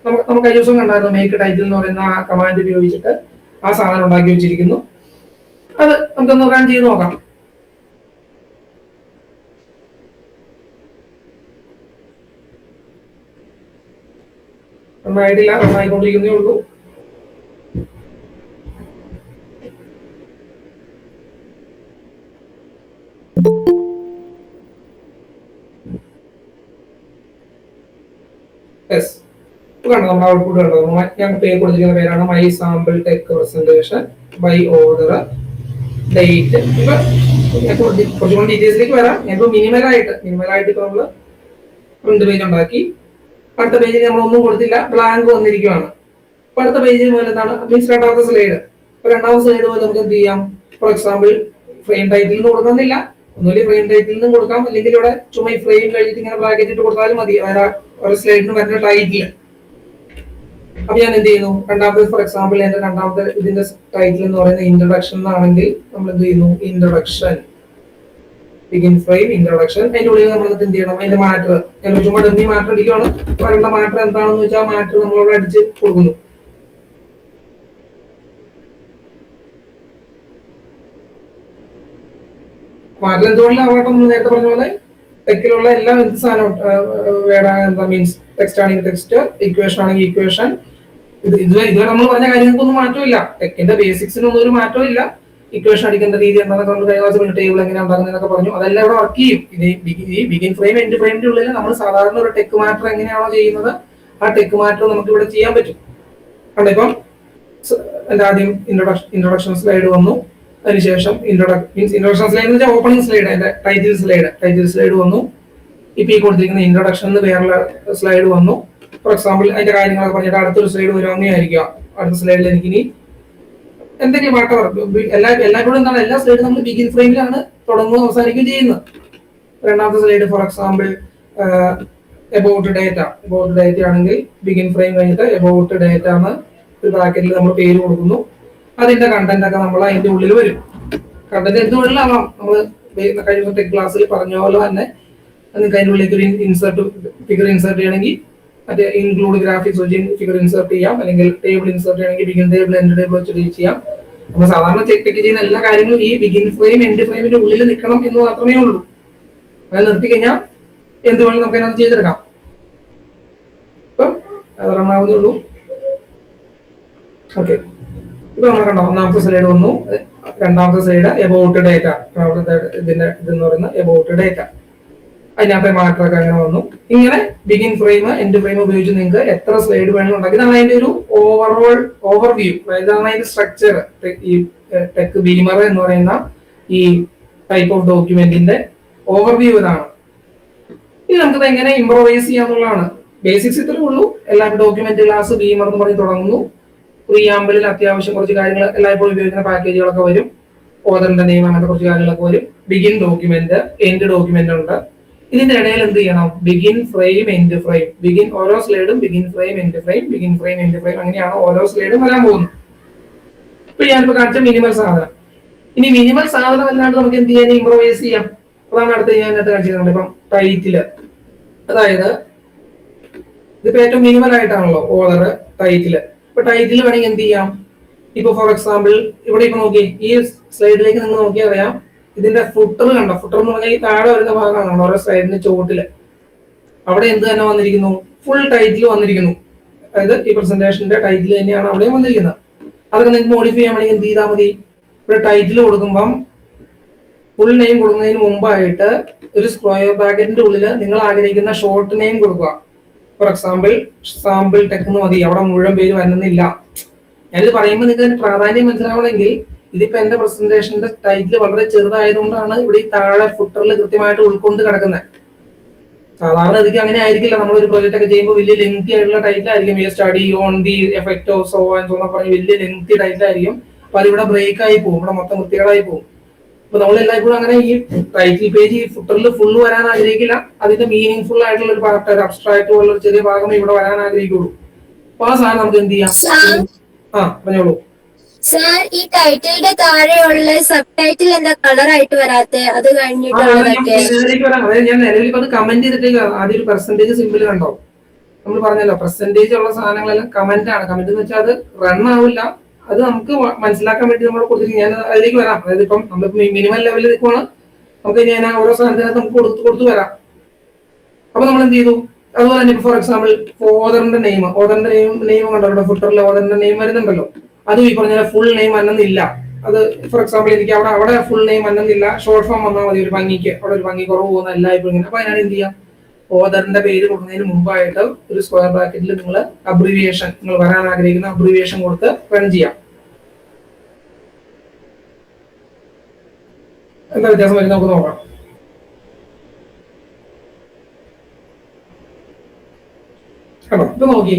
നമുക്ക് കഴിഞ്ഞ ദിവസം കണ്ടായിരുന്നു, മേക്ക് ടൈറ്റിൽ എന്ന് പറയുന്ന ആ കമാൻഡ് ഉപയോഗിച്ചിട്ട് ആ സാധനം ഉണ്ടാക്കി വെച്ചിരിക്കുന്നു. അത് നമുക്കൊന്ന് റൺ ചെയ്ത് നോക്കാം. റണ്ണായിട്ടില്ല, റണ്ണായിക്കൊണ്ടിരിക്കുന്നേ ഉള്ളൂ. കണ്ടോ നമ്മുടെ ഔട്ട്പുട്ട് കണ്ടോ? ഞാൻ പേര് കൊടുത്തിരിക്കുന്ന പേരാണ് my sample tech presentation by order date. ഇപ്പൊ കുറച്ചുകൂടി ഡീറ്റെയിൽസിലേക്ക് വരാം. ഞാനിപ്പോ മിനിമലായിട്ട് ഇപ്പൊ നമ്മള് ഫ്രണ്ട് പേജ് ഉണ്ടാക്കി. അടുത്ത പേജിൽ നമ്മൾ ഒന്നും കൊടുത്തില്ല, ബ്ലാങ്ക് വന്നിരിക്കുവാണ്. അപ്പൊ അടുത്ത പേജിൽ പോലെ എന്താണ് മീൻസ് രണ്ടാമത്തെ സ്ലൈഡ്. അപ്പൊ രണ്ടാമത്തെ സ്ലൈഡ് പോലെ നമുക്ക് എന്ത് ചെയ്യാം? ഫോർ എക്സാമ്പിൾ ഫ്രെയിം ടൈറ്റിൽ നിന്ന് കൊടുക്കുന്നില്ല, ഒന്നുമില്ല ഫ്രെയിം ടൈറ്റിൽ നിന്നും കൊടുക്കാം, അല്ലെങ്കിൽ ഇവിടെ ചുമ്മാ ഈ ഫ്രെയിം കഴിഞ്ഞിട്ട് ഇങ്ങനെ ബ്രാക്കറ്റ് ഇട്ട് കൊടുത്താലും മതി. ഒരു സ്ലൈഡിന് വരുന്ന ടൈറ്റിൽ. അപ്പൊ ഞാൻ എന്ത് ചെയ്യുന്നു? രണ്ടാമത്തെ ഫോർ എക്സാമ്പിൾ എന്റെ രണ്ടാമത്തെ ഇതിന്റെ ടൈറ്റിൽ എന്ന് പറയുന്നത് ഇൻട്രൊഡക്ഷൻ എന്നാണെങ്കിൽ നമ്മൾ എന്ത് ചെയ്യുന്നു? Introduction, begin frame introduction. അതിന്റെ ഉള്ളിൽ നമ്മൾ എന്ത് ചെയ്യണം? അതിന്റെ മാറ്റർ ഞാൻ ചുമ്മാ ഡമ്മി മാറ്റർ അടിക്കുകയാണ്. വരേണ്ട മാറ്റർ എന്താണെന്ന് വെച്ചാൽ ആ മാറ്റർ നമ്മളവിടെ അടിച്ച് കൊടുക്കുന്നു. മാറ്റർ എന്തുകൊണ്ടാവട്ടെ നേരത്തെ പറഞ്ഞ പോലെ ടെക്കിലുള്ള എല്ലാ സാധനവും എന്താ മീൻസ് ടെക്സ്റ്റ് ആണെങ്കിൽ ടെക്സ്റ്റ്, ഇക്വേഷൻ ആണെങ്കിൽ ഇക്വേഷൻ, ഇതുവരെ നമ്മൾ പറഞ്ഞ കാര്യങ്ങൾക്കൊന്നും മാറ്റമില്ല. ടെക്കിന്റെ ബേസിക്സിനൊന്നും ഒരു മാറ്റവും ഇല്ല. ഇക്വേഷൻ അടിക്കേണ്ട രീതി എന്താണെന്നൊക്കെ നമ്മൾ കഴിഞ്ഞ ടേബിൾ എങ്ങനെ ഉണ്ടാക്കുന്നതൊക്കെ പറഞ്ഞു. അതെല്ലാം ഇവിടെ വർക്ക് ചെയ്യും. ഈ ബിഗിൻ ഫ്രെയിം എൻഡ് ഫ്രെയിമിന്റെ ഉള്ളിൽ നമ്മൾ സാധാരണ ഒരു ടെക് മാറ്റർ എങ്ങനെയാണോ ചെയ്യുന്നത് ആ ടെക് മാറ്റർ നമുക്ക് ഇവിടെ ചെയ്യാൻ പറ്റും. കണ്ടോ? ഇപ്പം എന്റെ ആദ്യം ഇൻട്രൊഡക്ഷൻ സ്ലൈഡ് വന്നു. അതിനുശേഷം ഇൻട്രൊഡക്ഷൻ സ്ലൈഡ് എന്ന് വെച്ചാൽ ഓപ്പണിംഗ് സ്ലൈഡ്, അതിന്റെ ടൈറ്റിൽ സ്ലൈഡ് വന്നു. ഇപ്പൊ ഈ കൊടുത്തിരിക്കുന്ന ഇൻട്രൊഡക്ഷൻ വേറെ സ്ലൈഡ് വന്നു. ഫോർ എക്സാമ്പിൾ അതിന്റെ കാര്യങ്ങളൊക്കെ പറഞ്ഞിട്ട് അടുത്തൊരു സ്ലൈഡ് വരുവാണെന്നായിരിക്കുക. അടുത്ത സ്ലൈഡിൽ എനിക്ക് ഇനി എന്തെങ്കിലും മാറ്റം എല്ലായ്പ്പോഴും എന്താണ് എല്ലാ സ്ലൈഡും നമ്മൾ ബിഗിൻ ഫ്രെയിമിലാണ് തുടങ്ങുകയും അവസാനിക്കുകയും ചെയ്യുന്നത്. രണ്ടാമത്തെ slide for example about data ആണെങ്കിൽ ബിഗിൻ ഫ്രെയിം കഴിഞ്ഞിട്ട് എബൌട്ട് ഡേറ്റ എന്ന് ഒരു ബ്രാക്കറ്റിൽ നമ്മൾ പേര് കൊടുക്കുന്നു. അതിന്റെ കണ്ടന്റ് ഒക്കെ നമ്മൾ അതിന്റെ ഉള്ളിൽ വരും. കണ്ടന്റ് എന്തുകൊണ്ടാവാം, നമ്മൾ കഴിഞ്ഞ ടെക് ക്ലാസ്സിൽ പറഞ്ഞ പോലെ തന്നെ നിങ്ങൾക്ക് അതിന്റെ ഉള്ളിലേക്ക് ഒരു ഫിഗർ ഇൻസേർട്ട് ചെയ്യണമെങ്കിൽ മറ്റേ ഇൻക്ലൂഡ് ഗ്രാഫിക്സ് വെച്ച് ഫിഗർ ഇൻസേർട്ട് ചെയ്യാം, അല്ലെങ്കിൽ ടേബിൾ ഇൻസേർട്ട് ചെയ്യണമെങ്കിൽ ബിഗിൻ ടേബിൾ എൻഡ് ടേബിൾ വെച്ച് ഡീൽ ചെയ്യാം. നമ്മൾ സാധാരണ ടെക് ചെയ്യുന്ന എല്ലാ കാര്യങ്ങളും ഈ ബിഗിൻ ഫ്രെയിം എൻഡ് ഫ്രെയിമിന്റെ ഉള്ളിൽ നിൽക്കണം എന്ന് മാത്രമേ ഉള്ളൂ. അത് നിർത്തി കഴിഞ്ഞാൽ എന്ത് വേണമെങ്കിലും നമുക്ക് അതിനകത്ത് ചെയ്തെടുക്കാം. ഇപ്പം അത് റണ്ണാവുന്നേ ഉള്ളൂ. ഓക്കെ, ഇപ്പൊ നമ്മൾ കണ്ടോ ഒന്നാമത്തെ സ്ലൈഡ് വന്നു. രണ്ടാമത്തെ സ്ലൈഡ് എബൌട്ട് ഡേറ്റ, ഇതിന്റെ ഇതെന്ന് പറയുന്നത് എബൌട്ട് ഡേറ്റ. അതിനകത്തെ മാറ്റമൊക്കെ അങ്ങനെ വന്നു. ഇങ്ങനെ ബിഗിൻ ഫ്രെയിം എൻഡ് ഫ്രെയിം ഉപയോഗിച്ച് നിങ്ങൾക്ക് എത്ര സ്ലൈഡ് വേണമെങ്കിലും ഉണ്ടാക്കി. ഇതാണ് അതിന്റെ ഒരു ഓവർവ്യൂ. ഇതാണ് അതിന്റെ സ്ട്രക്ചർ. ഈ ടെക് ബീമർ എന്ന് പറയുന്ന ഈ ടൈപ്പ് ഓഫ് ഡോക്യുമെന്റിന്റെ ഓവർവ്യൂ ഇതാണ്. ഇനി നമുക്കത് എങ്ങനെ ഇംപ്രവൈസ് ചെയ്യാന്നുള്ളതാണ്. ബേസിക്സ് ഇത്രേ ഉള്ളൂ. എല്ലാ ഡോക്യുമെന്റ് ക്ലാസ് ബീമർ എന്ന് പറഞ്ഞ് തുടങ്ങുന്നു. പ്രീആമ്പിളിൽ അത്യാവശ്യം കുറച്ച് കാര്യങ്ങൾ എല്ലായ്പ്പോഴും ഉപയോഗിക്കുന്ന പാക്കേജുകളൊക്കെ വരും. ഓതറിന്റെ നെയിം അങ്ങനത്തെ കുറച്ച് കാര്യങ്ങളൊക്കെ വരും. ബിഗിൻ ഡോക്യുമെന്റ്, എൻഡ് ഡോക്യുമെന്റ് ഉണ്ട്. ഇതിന്റെ ഇടയിൽ എന്ത് ചെയ്യണം? Begin frame end frame, begin ഓരോ സ്ലൈഡും begin frame end frame, begin frame end frame, അങ്ങനെയാണ് ഓരോ സ്ലൈഡും വരാൻ പോകുന്നത്. ഇപ്പൊ ഞാനിപ്പോ കാണിച്ച മിനിമൽ സാധനം. ഇനി മിനിമൽ സാധനം അല്ലാണ്ട് നമുക്ക് എന്ത് ചെയ്യാൻ ഇംപ്രവൈസ് ചെയ്യാം? അതാണ് അടുത്ത് ഞാൻ അതിനകത്ത് കാണിച്ചിട്ടുണ്ട്. ഇപ്പം ടൈറ്റില്, അതായത് ഇതിപ്പോ ഏറ്റവും മിനിമൽ ആയിട്ടാണല്ലോ ഓർഡർ ടൈറ്റില്. ഇപ്പൊ ടൈറ്റിൽ വേണമെങ്കിൽ എന്ത് ചെയ്യാം? ഇപ്പൊ ഫോർ എക്സാമ്പിൾ ഇവിടെ ഇപ്പൊ നോക്കി ഈ സ്ലൈഡിലേക്ക് നിങ്ങൾ നോക്കിയാൽ അറിയാം, ഇതിന്റെ ഫുട്ടർ കണ്ടോ? ഫുട്ടർ എന്ന് പറഞ്ഞാൽ ഈ താഴെ വരുന്ന ഭാഗമാണ് ഓരോ സ്ലൈഡിന്റെ ചുവട്ടില്. അവിടെ എന്ത് തന്നെ വന്നിരിക്കുന്നു? ഫുൾ ടൈറ്റിൽ വന്നിരിക്കുന്നു. അതായത് ഈ പ്രസന്റേഷന്റെ ടൈറ്റിൽ തന്നെയാണ് അവിടെയും വന്നിരിക്കുന്നത്. അതൊക്കെ നിങ്ങൾക്ക് മോഡിഫൈ ചെയ്യാൻ വേണമെങ്കിൽ എന്ത് ചെയ്താൽ മതി? ഇവിടെ ടൈറ്റിൽ കൊടുക്കുമ്പം ഫുൾ നെയിം കൊടുക്കുന്നതിന് മുമ്പായിട്ട് ഒരു സ്ക്വയർ ബ്രാക്കറ്റിന്റെ ഉള്ളിൽ നിങ്ങൾ ആഗ്രഹിക്കുന്ന ഷോർട്ട് നെയിം കൊടുക്കുക. ഫോർ എക്സാമ്പിൾ സാമ്പിൾ ടെക് എന്ന് മതി. അവിടെ മുഴുവൻ പേര് വരുന്നില്ല. ഞാനിത് പറയുമ്പോൾ നിങ്ങൾക്ക് പ്രാധാന്യം മനസ്സിലാവണമെങ്കിൽ ഇതിപ്പോ എന്റെ പ്രസന്റേഷന്റെ ടൈറ്റിൽ വളരെ ചെറുതായതുകൊണ്ടാണ് ഇവിടെ ഈ താഴെ ഫുട്ടറിൽ കൃത്യമായിട്ട് ഉൾക്കൊണ്ട് കിടക്കുന്നത്. സാധാരണ ഇതിക്ക് അങ്ങനെ ആയിരിക്കില്ല. നമ്മളൊരു പ്രൊജക്ട് ഒക്കെ ചെയ്യുമ്പോൾ വലിയ ലെങ്തി ആയിട്ടുള്ള ടൈറ്റിൽ ആയിരിക്കും. ഈ study on the effect of so and so എന്ന് പറഞ്ഞ് വലിയ ലെങ്തി ടൈറ്റിൽ ആയിരിക്കും. അപ്പൊ അതിവിടെ ബ്രേക്ക് ആയി പോകും, ഇവിടെ മൊത്തം വൃത്തികേടായി പോകും. അപ്പൊ നമ്മൾ എല്ലായ്പ്പോഴും അങ്ങനെ ഈ ടൈറ്റിൽ പേജ് ഈ ഫുട്ടറിൽ ഫുള്ള് വരാൻ ആഗ്രഹിക്കില്ല. അതിന്റെ മീനിങ് ഫുൾ ആയിട്ടുള്ള ഒരു പാർട്ട്, ഒരു അബ്സ്ട്രാക്ട് പോലുള്ള ഒരു ചെറിയ ഭാഗമേ ഇവിടെ വരാൻ ആഗ്രഹിക്കുള്ളൂ. അപ്പൊ ആ സാധനം നമുക്ക് എന്ത് ചെയ്യാം? പറഞ്ഞോളൂ സാർ. ഈ ടൈറ്റിലിന്റെ താഴെയുള്ള സബ് ടൈറ്റിൽ എന്താ കളർ ആയിട്ട് വരാത്തെ? അത് കഴിഞ്ഞിട്ടുള്ളതൊക്കെ ഞാൻ നിലവിൽ അത് കമന്റ് ചെയ്തിട്ടേക്ക്. ആദ്യം ഒരു പെർസെന്റേജ് സിമ്പിൾ കണ്ടോ? നമ്മൾ പറഞ്ഞല്ലോ പ്രസന്റേജ് ഉള്ള സാധനങ്ങളെല്ലാം കമന്റ് ആണ്. കമന്റ് എന്ന് വെച്ചാൽ അത് റൺ ആവില്ല. അത് നമുക്ക് മനസ്സിലാക്കാൻ വേണ്ടി നമ്മൾ കൊടുത്തിരിക്കും. ഞാൻ അതിലേക്ക് വരാം. അതായത് ഇപ്പം നമ്മളിപ്പോ മിനിമം ലെവലിൽ നിൽക്കുവാണ്. നമുക്ക് ഞാൻ ഓരോ സാധനത്തിനകത്ത് നമുക്ക് കൊടുത്തു വരാം. അപ്പൊ നമ്മൾ എന്ത് ചെയ്തു? അതുപോലെ തന്നെ ഫോർ എക്സാമ്പിൾ ഓതറിന്റെ നെയിം കണ്ടോ? ഫുട്ടറിൽ ഓതറിന്റെ നെയിം വരുന്നുണ്ടല്ലോ. അതും ഈ പറഞ്ഞ ഫുൾ നെയിം വന്നെന്നില്ല. അത് ഫോർ എക്സാമ്പിൾ എനിക്ക് അവിടെ ഫുൾ നെയിം വന്നെന്നില്ല. ഷോർട്ട് ഫോം വന്നാൽ മതി ഒരു ഭംഗിക്ക്. അവിടെ ഒരു ഭംഗി കുറവ് പോകുന്ന എല്ലായ്പ്പോഴും ഇങ്ങനെ. അപ്പൊ അതിനാണ് എന്ത് ചെയ്യാം? ഓതറിന്റെ പേര് കൊടുക്കുന്നതിന് മുമ്പായിട്ട് ഒരു സ്ക്വയർ ബ്രാക്കറ്റിൽ നിങ്ങൾ അബ്രിവിയേഷൻ, നിങ്ങൾ വരാൻ ആഗ്രഹിക്കുന്ന അബ്രിവിയേഷൻ കൊടുത്ത് റൺ ചെയ്യാം. എന്താ വ്യത്യാസം വരും നമുക്ക് നോക്കാം. കേട്ടോ, ഇത് നോക്കി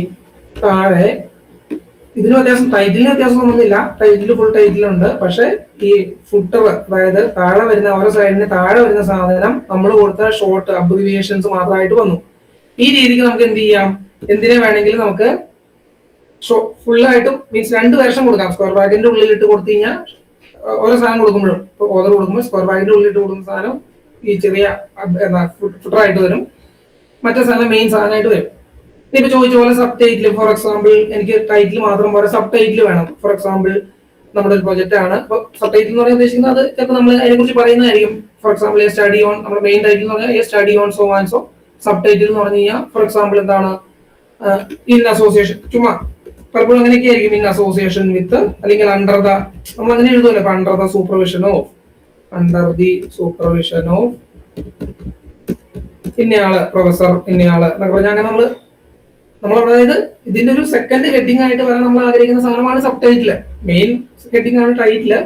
താഴെ ഇതിന് വ്യത്യാസം, ടൈറ്റിലിന് വ്യത്യാസം ഒന്നുമില്ല. ടൈറ്റിൽ ഫുൾ ടൈറ്റിലുണ്ട്. പക്ഷെ ഈ ഫുട്ടർ, അതായത് താഴെ വരുന്ന ഓരോ സൈഡിന് താഴെ വരുന്ന സാധനം നമ്മൾ കൊടുത്ത ഷോർട്ട് അബ്രിവിയേഷൻസ് മാത്രമായിട്ട് വന്നു. ഈ രീതിക്ക് നമുക്ക് എന്ത് ചെയ്യാം, എന്തിനെ വേണമെങ്കിലും നമുക്ക് ഫുള്ളായിട്ടും മീൻസ് 2 വേർഷൻ കൊടുക്കാം. സ്ക്വയർ ബ്രാക്കറ്റിന്റെ ഉള്ളിൽ ഇട്ട് കൊടുത്തു കഴിഞ്ഞാൽ ഓരോ സാധനം കൊടുക്കുമ്പോഴും, ഇപ്പൊ ഓർഡർ കൊടുക്കുമ്പോൾ സ്ക്വയർ ബ്രാക്കറ്റിന്റെ ഉള്ളിൽ ഇട്ട് കൊടുക്കുന്ന സാധനം ഈ ചെറിയ ഫുട്ടർ ആയിട്ട് വരും, മറ്റേ സാധനം മെയിൻ സാധനമായിട്ട് വരും. ഇപ്പൊ ചോദിച്ച പോലെ സബ് ടൈറ്റിൽ, ഫോർ എക്സാമ്പിൾ എനിക്ക് ടൈറ്റിൽ മാത്രം പോലെ സബ് ടൈറ്റിൽ വേണം. ഫോർ എക്സാമ്പിൾ നമ്മുടെ ഒരു പ്രൊജക്ട് ആണ്. അപ്പൊ സബ് ടൈറ്റിൽ എന്ന് പറയാൻ ഉദ്ദേശിക്കുന്നത് അത് ചിലപ്പോൾ നമ്മൾ അതിനെ കുറിച്ച് പറയുന്നതായിരിക്കും. For example A study on, നമ്മുടെ മെയിൻ ടൈറ്റിൽ എന്ന് പറഞ്ഞാൽ A study on so and so. Sub title എന്ന് പറഞ്ഞു കഴിഞ്ഞാൽ ഫോർ എക്സാമ്പിൾ എന്താണ്, ഇൻ അസോസിയേഷൻ, ചുമ്മാ പലപ്പോഴും അങ്ങനെയൊക്കെ ആയിരിക്കും. ഇൻ അസോസിയേഷൻ വിത്ത്, അല്ലെങ്കിൽ അണ്ടർ ദ, നമ്മൾ അങ്ങനെ എഴുതുമല്ലോ, ഇപ്പൊ under the supervision of, under the supervision of ഇന്നയാള്, പ്രൊഫസർ ഇന്നയാള് എന്നൊക്കെ പറഞ്ഞാൽ അങ്ങനെ നമ്മൾ അതായത് ഇതിന്റെ ഒരു സെക്കൻഡ് ഹെഡിങ് ആയിട്ട് വരാൻ നമ്മൾ ആഗ്രഹിക്കുന്ന സാധനമാണ് സബ് ടൈറ്റില്. മെയിൻ ഹെഡിങ് ആണ് ടൈറ്റില്.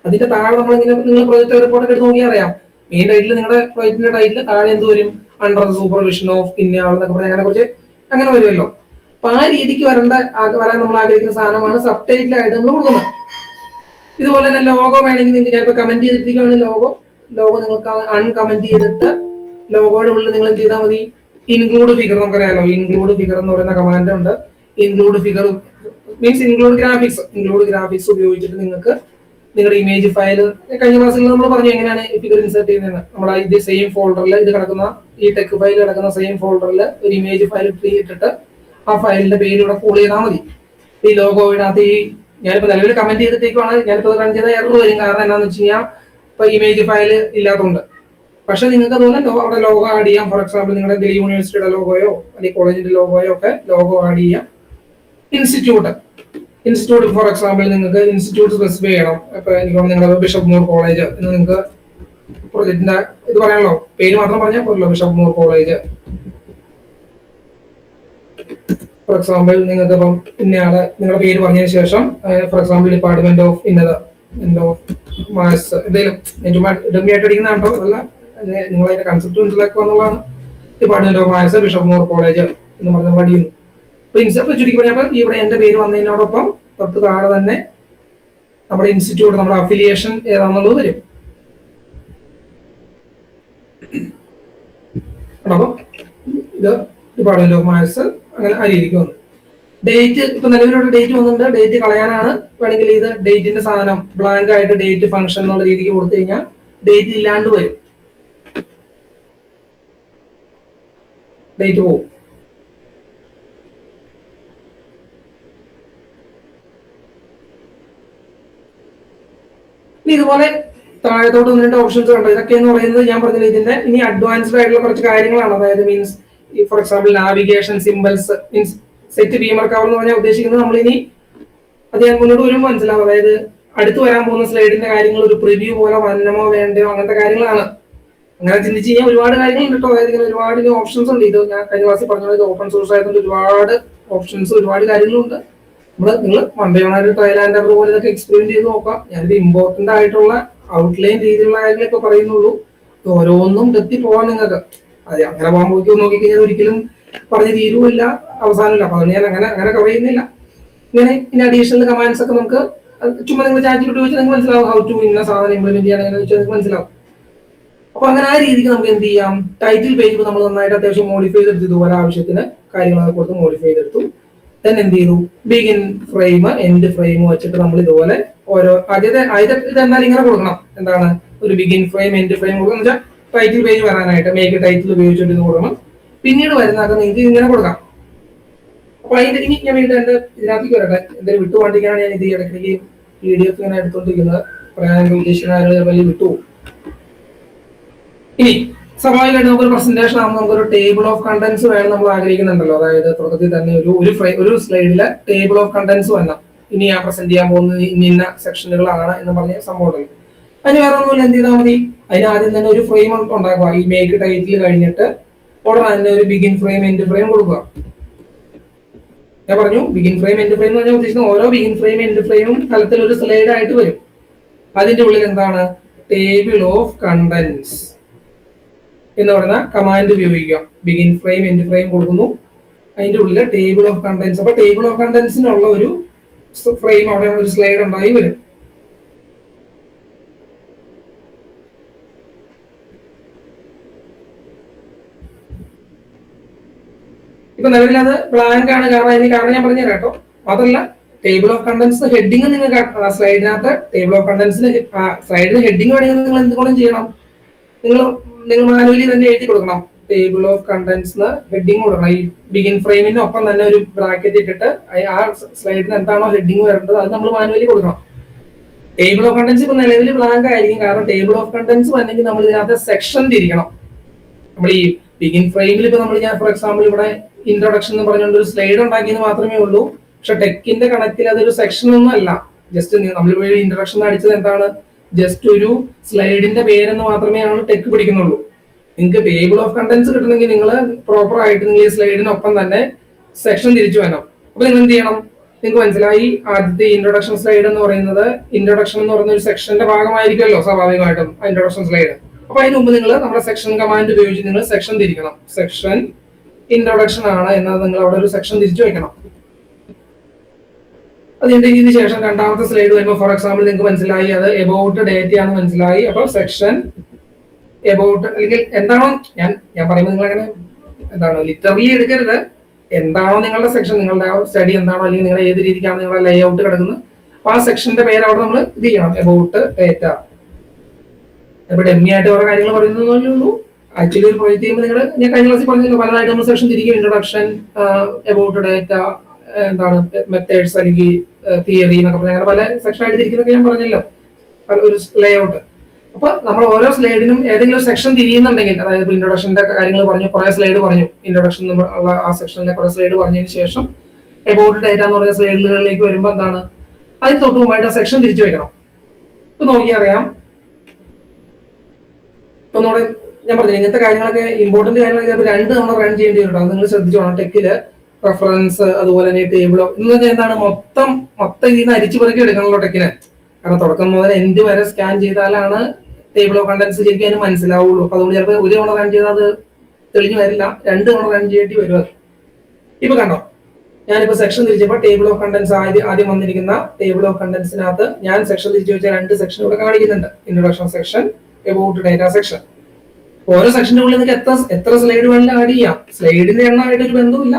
അതിന്റെ താഴെ നമ്മൾ ഇങ്ങനെ നിങ്ങൾ പ്രൊജക്ട് റിപ്പോർട്ടൊക്കെ എടുത്ത് നോക്കിയാൽ അറിയാം. മെയിൻ ടൈറ്റിൽ നിങ്ങളുടെ പ്രൊജക്ടിന്റെ ടൈറ്റിൽ താഴെ എന്ത് വരും, അണ്ടർ ദ സൂപ്പർവിഷൻ ഓഫ് ഇന്നയാൾ എന്നൊക്കെ പറഞ്ഞാൽ അങ്ങനെ കുറച്ച് അങ്ങനെ വരുമല്ലോ. അപ്പൊ ആ രീതിക്ക് വരാൻ നമ്മൾ ആഗ്രഹിക്കുന്ന സാധനമാണ് സബ് ടൈറ്റിലായിട്ട് നമ്മൾ കൊടുക്കുന്നത്. ഇതുപോലെ തന്നെ ലോഗോ വേണമെങ്കിൽ നിങ്ങൾക്ക് ചിലപ്പോൾ കമന്റ് ചെയ്തിരിക്കുകയാണ്. ലോഗോ നിങ്ങൾക്ക് അൺകമന്റ് ചെയ്തിട്ട് ലോഗോയുടെ ഉള്ളിൽ നിങ്ങൾ എന്ത് ചെയ്താൽ മതി, ഇൻക്ലൂഡ് ഫിഗർ, നമുക്കറിയാലോ ഇൻക്ലൂഡ് ഫിഗർ എന്ന് പറയുന്ന കമാൻഡ് ഉണ്ട്. Include figure means include graphics ഉപയോഗിച്ചിട്ട് നിങ്ങൾക്ക് നിങ്ങളുടെ ഇമേജ് ഫയൽ, കഴിഞ്ഞ ക്ലാസ്സിൽ നമ്മൾ പറഞ്ഞു എങ്ങനെയാണ് ഫിഗർ ഇൻസേർട്ട് ചെയ്യുന്നത്. നമ്മൾ ഇത് സെയിം ഫോൾഡറിൽ, ഇത് കിടക്കുന്ന ഈ ടെക് ഫയൽ കിടക്കുന്ന സെയിം ഫോൾഡറിൽ ഒരു ഇമേജ് ഫയൽ ഇട്ടിട്ട് ആ ഫയലിന്റെ പേര് ഇവിടെ കോൾ ചെയ്താൽ മതി. ഈ ലോഗോയിനകത്ത് ഈ ഞാനിപ്പോ നിലവിൽ കമന്റ് ചെയ്തിട്ടേക്കുവാണ്, ഞാനിപ്പോ റൺ ചെയ്ത എറർ വരും. കാരണം എന്താണെന്ന് വെച്ച് കഴിഞ്ഞാൽ ഇപ്പൊ ഇമേജ് ഫയൽ ഇല്ലാത്തതുകൊണ്ട്. പക്ഷെ നിങ്ങൾക്ക് അതുപോലെ അവിടെ ലോഗോ ആഡ് ചെയ്യാം. ഫോർ എക്സാമ്പിൾ നിങ്ങളുടെ ഡൽഹി യൂണിവേഴ്സിറ്റിയുടെ ലോഗോയോ അല്ലെങ്കിൽ കോളേജിന്റെ ലോഗോയോ ഒക്കെ ലോഗോ ആഡ് ചെയ്യാം. ഇൻസ്റ്റിറ്റ്യൂട്ട് ഫോർ എക്സാമ്പിൾ നിങ്ങൾക്ക് ഇൻസ്റ്റിറ്റ്യൂട്ട് സ്പെസിഫൈ ചെയ്യണം. ഇപ്പൊ എനിക്ക് നിങ്ങളുടെ ബിഷപ്പ് മൂർ കോളേജ് എന്ന് നിങ്ങൾക്ക് പ്രൊജക്ടിന്റെ ഇത് പറയാനല്ലോ, പേര് മാത്രം പറഞ്ഞാൽ പോരല്ലോ, Bishop Moore College for example. നിങ്ങൾക്ക് ഇപ്പം ഇന്നയാള് നിങ്ങളുടെ പേര് പറഞ്ഞതിന് ശേഷം ഫോർ എക്സാമ്പിൾ ഡിപ്പാർട്ട്മെന്റ് ഓഫ് ഇന്നത്, മാത്സ്, എന്തെങ്കിലും ഡമ്മിയായിട്ട് അടിക്കുന്ന കേട്ടോ, അല്ല നിങ്ങൾ അതിന്റെ കൺസെപ്റ്റ് മനസ്സിലാക്കുക എന്നുള്ളതാണ്. Department of maths, Bishop Moore College എന്ന് പറഞ്ഞ പഠിക്കുന്നു. അപ്പൊ ഇൻസ്റ്റിറ്റ്യൂട്ട് ചുരുക്കി പറഞ്ഞപ്പോൾ ഇവിടെ എന്റെ പേര് വന്നതിനോടൊപ്പം തൊട്ട് താഴെ തന്നെ നമ്മുടെ ഇൻസ്റ്റിറ്റ്യൂട്ട്, നമ്മുടെ അഫിലിയേഷൻ ഏതാണെന്നുള്ളത് വരും. അപ്പം ഇത് ഡിപ്പാർട്ട്മെന്റ് ഓഫ് മാത്സ്, അങ്ങനെ ആ രീതിക്ക് വന്നു. ഡേറ്റ് ഇപ്പൊ നിലവിലുള്ള ഡേറ്റ് വന്നിട്ടുണ്ട്. ഡേറ്റ് കളയാനാണ് വേണമെങ്കിൽ ഇത് ഡേറ്റിന്റെ സാധനം ബ്ലാങ്ക് ആയിട്ട് ഡേറ്റ് ഫംഗ്ഷൻ എന്നുള്ള രീതിക്ക് കൊടുത്തു കഴിഞ്ഞാൽ ഡേറ്റ് ഇല്ലാണ്ട് വരും, ഡേറ്റ് പോകും. ഇതുപോലെ താഴത്തോട്ട് വന്നിട്ട് ഓപ്ഷൻസ് കണ്ടോ. ഇതൊക്കെ എന്ന് പറയുന്നത് ഞാൻ പറഞ്ഞില്ല, ഇതിന്റെ ഇനി അഡ്വാൻസ്ഡ് ആയിട്ടുള്ള കുറച്ച് കാര്യങ്ങളാണ്. അതായത് means for example navigation symbols, means set Beemer cover എന്ന് പറഞ്ഞാൽ ഉദ്ദേശിക്കുന്നത് നമ്മൾ ഇനി അത് ഞാൻ മുന്നോട്ട് വരുമ്പോൾ മനസ്സിലാവും. അതായത് അടുത്ത് വരാൻ പോകുന്ന സ്ലൈഡിന്റെ കാര്യങ്ങൾ ഒരു പ്രിവ്യൂ പോലെ വരണമോ വേണ്ടയോ അങ്ങനത്തെ കാര്യങ്ങളാണ്. അങ്ങനെ ചിന്തിച്ച് കഴിഞ്ഞാൽ ഒരുപാട് കാര്യങ്ങൾ കിട്ടും. അതായത് ഇങ്ങനെ ഒരുപാട് ഓപ്ഷൻസ് ഉണ്ട്. ഇത് ഞാൻ കഴിഞ്ഞ ക്ലാസ്സിൽ പറഞ്ഞത് ഓപ്പൺ സോഴ്സ് ആയതുകൊണ്ട് ഒരുപാട് ഓപ്ഷൻസ്, ഒരുപാട് കാര്യങ്ങളുണ്ട്. നിങ്ങൾ മണ്ടയോണായിട്ട് ട്രയൽ ആൻഡ് എറർ പോലെ ഇതൊക്കെ എക്സ്പെരിമെന്റ് ചെയ്ത് നോക്കാം. ഞാനിത് ഇമ്പോർട്ടന്റ് ആയിട്ടുള്ള ഔട്ട്ലൈൻ രീതിയിലുള്ള കാര്യങ്ങളൊക്കെ പറയുന്നുള്ളൂ. ഓരോന്നും എത്തി പോവാൻ നിങ്ങൾക്ക് അതെ അങ്ങനെ പോകുമ്പോഴേക്കും നോക്കിക്കഴിഞ്ഞാൽ ഒരിക്കലും പറഞ്ഞ് തീരുമില്ല, അവസാനമില്ല. അപ്പൊ ഞാൻ അങ്ങനെ കവർ ചെയ്യുന്നില്ല. ഇങ്ങനെ ഇനി അഡീഷണൽ കമാൻഡ്സ് ഒക്കെ നമുക്ക് ചുമ്മാ നിങ്ങൾ ചാറ്റിൽ ചോദിച്ചാൽ നിങ്ങൾക്ക് മനസ്സിലാവും. ഹൗ ടു ഇന്ന സാധനം ഇംപ്ലിമെന്റ് ചെയ്യാൻ എങ്ങനെ വെച്ചാൽ നിങ്ങൾക്ക് മനസ്സിലാവും. അപ്പൊ അങ്ങനെ ആ രീതിക്ക് നമുക്ക് എന്ത് ചെയ്യാം, ടൈറ്റിൽ പേജ് നമ്മൾ നന്നായിട്ട് അത്യാവശ്യം മോഡിഫൈ ചെയ്തെടുത്തു. ഇതുപോലെ ആവശ്യത്തിന് കാര്യങ്ങളൊക്കെ കൊടുത്ത് മോഡിഫൈ ചെയ്തെടുത്തു. then എന്ത് ചെയ്തു, ബിഗിൻ ഫ്രെയിം എൻഡ് ഫ്രെയിം വെച്ചിട്ട് നമ്മൾ ഇതുപോലെ ഓരോ ഇതെന്നാൽ ഇങ്ങനെ കൊടുക്കണം. എന്താണ് ഒരു ബിഗിൻ ഫ്രെയിം എൻഡ് ഫ്രെയിം കൊടുക്കണം എന്ന് വെച്ചാൽ ടൈറ്റിൽ പേജ് വരാനായിട്ട് മേക്ക് ടൈറ്റിൽ ഉപയോഗിച്ചിട്ട് ഇത് കൊടുക്കണം. പിന്നീട് വരുന്നതൊക്കെ നിങ്ങൾക്ക് ഇങ്ങനെ കൊടുക്കാം. അപ്പൊ അതിന്റെ ഇനി ഞാൻ വീണ്ടും എന്റെ ഇതിനകത്തേക്ക് വരട്ടെ. എന്തായാലും വിട്ടുപോകാണ്ടിരിക്കാനാണ് ഞാൻ ഇത് ഇടയ്ക്ക് PDF ഇങ്ങനെ എടുത്തോണ്ടിരിക്കുന്നത്. പറയാൻ ഉദ്ദേശിക്കുന്ന വലിയ വിട്ടുപോകും. ഇനി സ്വാഭാവികമായിട്ട് നമുക്കൊരു പ്രസന്റേഷൻ ആകുമ്പോൾ നമുക്കൊരു ടേബിൾ ഓഫ് കണ്ടന്റ്സ് വേണം നമ്മൾ ആഗ്രഹിക്കുന്നുണ്ടല്ലോ. അതായത് തുടക്കത്തിൽ തന്നെ ഒരു സ്ലൈഡില് ടേബിൾ ഓഫ് കണ്ടന്റ്സ് വരണം. ഇനി ഞാൻ പ്രസന്റ് ചെയ്യാൻ പോകുന്നത് ഇന്ന സെക്ഷനുകളാണ് എന്ന് പറഞ്ഞ സംഭവം. അതിന് വേറെ ഒന്നുമില്ല, എന്ത് ചെയ്താൽ മതി, അതിന് ആദ്യം തന്നെ ഒരു ഫ്രെയിം ഉണ്ടാക്കുക. ഈ മേക്ക് ടൈറ്റിൽ കഴിഞ്ഞിട്ട് ഉടനെ തന്നെ ഒരു ബിഗിൻ ഫ്രെയിം എൻഡ് ഫ്രെയിം കൊടുക്കുക. ഞാൻ പറഞ്ഞു ബിഗിൻ ഫ്രെയിം എൻഡ് ഫ്രെയിം എന്ന് പറഞ്ഞാൽ ഉദ്ദേശിക്കുന്നത് ഓരോ ബിഗിൻ ഫ്രെയിം എൻഡ് ഫ്രെയിമും തലത്തിൽ ഒരു സ്ലൈഡ് ആയിട്ട് വരും. അതിന്റെ ഉള്ളിൽ എന്താണ് ടേബിൾ ഓഫ് കണ്ടന്റ്സ് എന്ന് പറയുന്ന കമാൻഡ് ഉപയോഗിക്കുക. ബിഗിൻ ഫ്രെയിം എൻഡ് ഫ്രെയിം കൊടുക്കുന്നു, അതിന്റെ ഉള്ളിൽ ടേബിൾ ഓഫ് കണ്ടന്റ്സ്. അപ്പൊ ടേബിൾ ഓഫ് കണ്ടന്റ്സിനുള്ള ഒരു ഫ്രെയിം അവിടെ ഒരു സ്ലൈഡ് ഉണ്ടായി വരും. ഇപ്പൊ നിലവിൽ അത് ബ്ലാങ്ക് ആണ്, കാരണം ഞാൻ പറഞ്ഞു തരാം കേട്ടോ. അതല്ല, ടേബിൾ ഓഫ് കണ്ടന്റ്സ് ഹെഡിങ് നിങ്ങൾക്ക് സ്ലൈഡിനകത്ത് ടേബിൾ ഓഫ് കണ്ടന്റ്സിന് സ്ലൈഡിന് ഹെഡിങ് വേണമെങ്കിൽ നിങ്ങൾ എന്തുകൊണ്ടും ചെയ്യണം, നിങ്ങൾ മാനുവലി തന്നെ എഴുതി കൊടുക്കണം. ടേബിൾ ഓഫ് കണ്ടന്റ്സ് ഹെഡിങ് കൊടുക്കണം. ഈ ബിഗിൻ ഫ്രെയിമിന് ഒപ്പം തന്നെ ഒരു ബ്രാക്കറ്റ് ഇട്ടിട്ട് ആ സ്ലൈഡിന് എന്താണോ ഹെഡിങ് വരേണ്ടത് അത് നമ്മൾ മാനുവലി കൊടുക്കണം. ടേബിൾ ഓഫ് കണ്ടന്റ്സ് ഇപ്പൊ നിലവിൽ ബ്ലാങ്ക് ആയിരിക്കും, കാരണം ടേബിൾ ഓഫ് കണ്ടന്റ്സ് വന്നെങ്കിൽ നമ്മൾ ഇതിനകത്ത് സെക്ഷൻ തിരിക്കണം. നമ്മൾ ഈ ബിഗിൻ ഫ്രെയിമിൽ ഇപ്പൊ ഞാൻ ഫോർ എക്സാമ്പിൾ ഇവിടെ ഇൻട്രൊഡക്ഷൻ എന്ന് പറഞ്ഞുകൊണ്ട് ഒരു സ്ലൈഡ് ഉണ്ടാക്കിയെന്ന് മാത്രമേ ഉള്ളൂ. പക്ഷെ ടെക്കിന്റെ കണക്കിൽ അതൊരു സെക്ഷൻ ഒന്നും അല്ല. ജസ്റ്റ് നമ്മൾ ഇൻട്രൊഡക്ഷൻ അടിച്ചത് എന്താണ്, ജസ്റ്റ് ഒരു സ്ലൈഡിന്റെ പേരെന്ന് മാത്രമേ ടെക്ക് പിടിക്കുന്നുള്ളൂ. നിങ്ങൾക്ക് ടേബിൾ ഓഫ് കണ്ടന്റ്സ് കിട്ടണമെങ്കിൽ നിങ്ങൾ പ്രോപ്പർ ആയിട്ട് നിങ്ങൾ ഈ സ്ലൈഡിനൊപ്പം തന്നെ സെക്ഷൻ തിരിച്ചു വേണം. അപ്പൊ നിങ്ങൾ എന്ത് ചെയ്യണം, നിങ്ങൾക്ക് മനസ്സിലായി ആദ്യത്തെ ഇൻട്രൊഡക്ഷൻ സ്ലൈഡ് എന്ന് പറയുന്നത് ഇൻട്രൊഡക്ഷൻ എന്ന് പറയുന്ന ഒരു സെക്ഷന്റെ ഭാഗമായിരിക്കുമല്ലോ സ്വാഭാവികമായിട്ടും ഇൻട്രൊഡക്ഷൻ സ്ലൈഡ്. അപ്പൊ അതിന് മുമ്പ് നിങ്ങൾ നമ്മുടെ സെക്ഷൻ കമാൻഡ് ഉപയോഗിച്ച് നിങ്ങൾ സെക്ഷൻ തിരിക്കണം. സെക്ഷൻ ഇൻട്രൊഡക്ഷൻ ആണ് എന്നത് നിങ്ങൾ അവിടെ ഒരു സെക്ഷൻ തിരിച്ചു വെക്കണം. അതിന്റെ ഇതിന് ശേഷം രണ്ടാമത്തെ സ്ലൈഡ് വരുമ്പോൾ ഫോർ എക്സാമ്പിൾ നിങ്ങൾക്ക് മനസ്സിലായി അത് എബൌട്ട് ഡേറ്റ ആണ് മനസ്സിലായി. അപ്പൊ സെക്ഷൻ എബൌട്ട് അല്ലെങ്കിൽ എന്താണോ ഞാൻ പറയുമ്പോൾ നിങ്ങൾ അങ്ങനെ എന്താണ് ലിറ്ററലി എടുക്കരുത്. എന്താണോ നിങ്ങളുടെ സെക്ഷൻ, നിങ്ങളുടെ സ്റ്റഡി എന്താണോ അല്ലെങ്കിൽ നിങ്ങളുടെ ഏത് രീതിക്കാണ് നിങ്ങളുടെ ലേ ഔട്ട് കിടക്കുന്നത്, അപ്പൊ ആ സെക്ഷന്റെ പേര് അവിടെ നമ്മൾ ഇത് ചെയ്യണം, എബൌട്ട് ഡേറ്റ. ഇപ്പൊ ഡെമ്മി ആയിട്ട് ഓരോ കാര്യങ്ങൾ പറയുന്നതേ ഉള്ളൂ. ആക്ച്വലി ഒരു പ്രൊജക്ട് ചെയ്യുമ്പോൾ നിങ്ങൾ ഞാൻ കഴിഞ്ഞ ക്ലാസ്സിൽ പറഞ്ഞില്ല പലതായിട്ട് നമ്മൾ സെക്ഷൻ തിരിക്കും. ഇൻട്രൊഡക്ഷൻ, എബൌട്ട് ഡേറ്റ, എന്താണ് മെത്തേഡ്സ് അല്ലെങ്കിൽ തിയറി എന്നൊക്കെ പറഞ്ഞാൽ അങ്ങനെ പല സെക്ഷൻ ആയിട്ട് തിരിക്കുന്നൊക്കെ ഞാൻ പറഞ്ഞല്ലോ, ഒരു ലേ ഔട്ട്. അപ്പൊ നമ്മൾ ഓരോ സ്ലൈഡിനും ഏതെങ്കിലും സെക്ഷൻ തിരിയുന്നുണ്ടെങ്കിൽ, അതായത് ഇൻട്രൊഡക്ഷന്റെ കാര്യങ്ങൾ പറഞ്ഞു, കുറെ സ്ലൈഡ് പറഞ്ഞു, ഇൻട്രൊഡക്ഷൻ ഉള്ള ആ സെക്ഷനിലെ കുറെ സ്ലൈഡ് പറഞ്ഞതിന് ശേഷം എബൌട്ട് ഡേറ്റ എന്ന് പറയുന്ന സ്ലൈഡുകളിലേക്ക് വരുമ്പോൾ എന്താണ് അതിന് തൊട്ട് മുമ്പായിട്ട് സെക്ഷൻ തിരിച്ചു വെക്കണം. ഇപ്പൊ നോക്കിയറിയാം. ഇപ്പൊ നമ്മുടെ ഞാൻ പറഞ്ഞു ഇങ്ങനത്തെ കാര്യങ്ങളൊക്കെ ഇമ്പോർട്ടന്റ് കാര്യങ്ങളൊക്കെ 2 തവണ റൺ ചെയ്യേണ്ടി വരും. അത് നിങ്ങൾ ശ്രദ്ധിച്ചോണം. ടെക്കില് റെഫറൻസ് അതുപോലെ തന്നെ ടേബിൾ ഇന്നൊക്കെ എന്താണ് മൊത്തം ഇതിന് അരിച്ചു പെറുക്കി എടുക്കണല്ലോ ടെക്കിന്. കാരണം തുടക്കം മുതൽ എൻഡ് വരെ സ്കാൻ ചെയ്താലാണ് ടേബിൾ ഓഫ് കണ്ടന്റ്സ് ശരിക്കും അതിന് മനസ്സിലാവുള്ളൂ. അപ്പൊ അതുകൊണ്ട് ചിലപ്പോൾ ഒരു തവണ റൺ ചെയ്താൽ അത് തെളിഞ്ഞു വരില്ല, 2 തവണ റൺ ചെയ്യേണ്ടി വരും. ഇപ്പൊ കണ്ടോ, ഞാനിപ്പോ സെക്ഷൻ തിരിച്ചപ്പോ ടേബിൾ ഓഫ് കണ്ടന്റ്സ് ആദ്യം വന്നിരിക്കുന്ന ടേബിൾ ഓഫ് കണ്ടന്റ്സിനകത്ത് ഞാൻ സെക്ഷൻ തിരിച്ചു വെച്ച 2 സെക്ഷൻ ഇവിടെ കാണിക്കുന്നുണ്ട്. Introduction section, about data section. ഓരോ സെക്ഷന്റെ ഉള്ളിൽ നിങ്ങൾക്ക് എത്ര സ്ലൈഡ് വേണമെങ്കിലും ആഡ് ചെയ്യാം. സ്ലൈഡിന്റെ എണ്ണമായിട്ട് ഒരു ബന്ധമില്ല.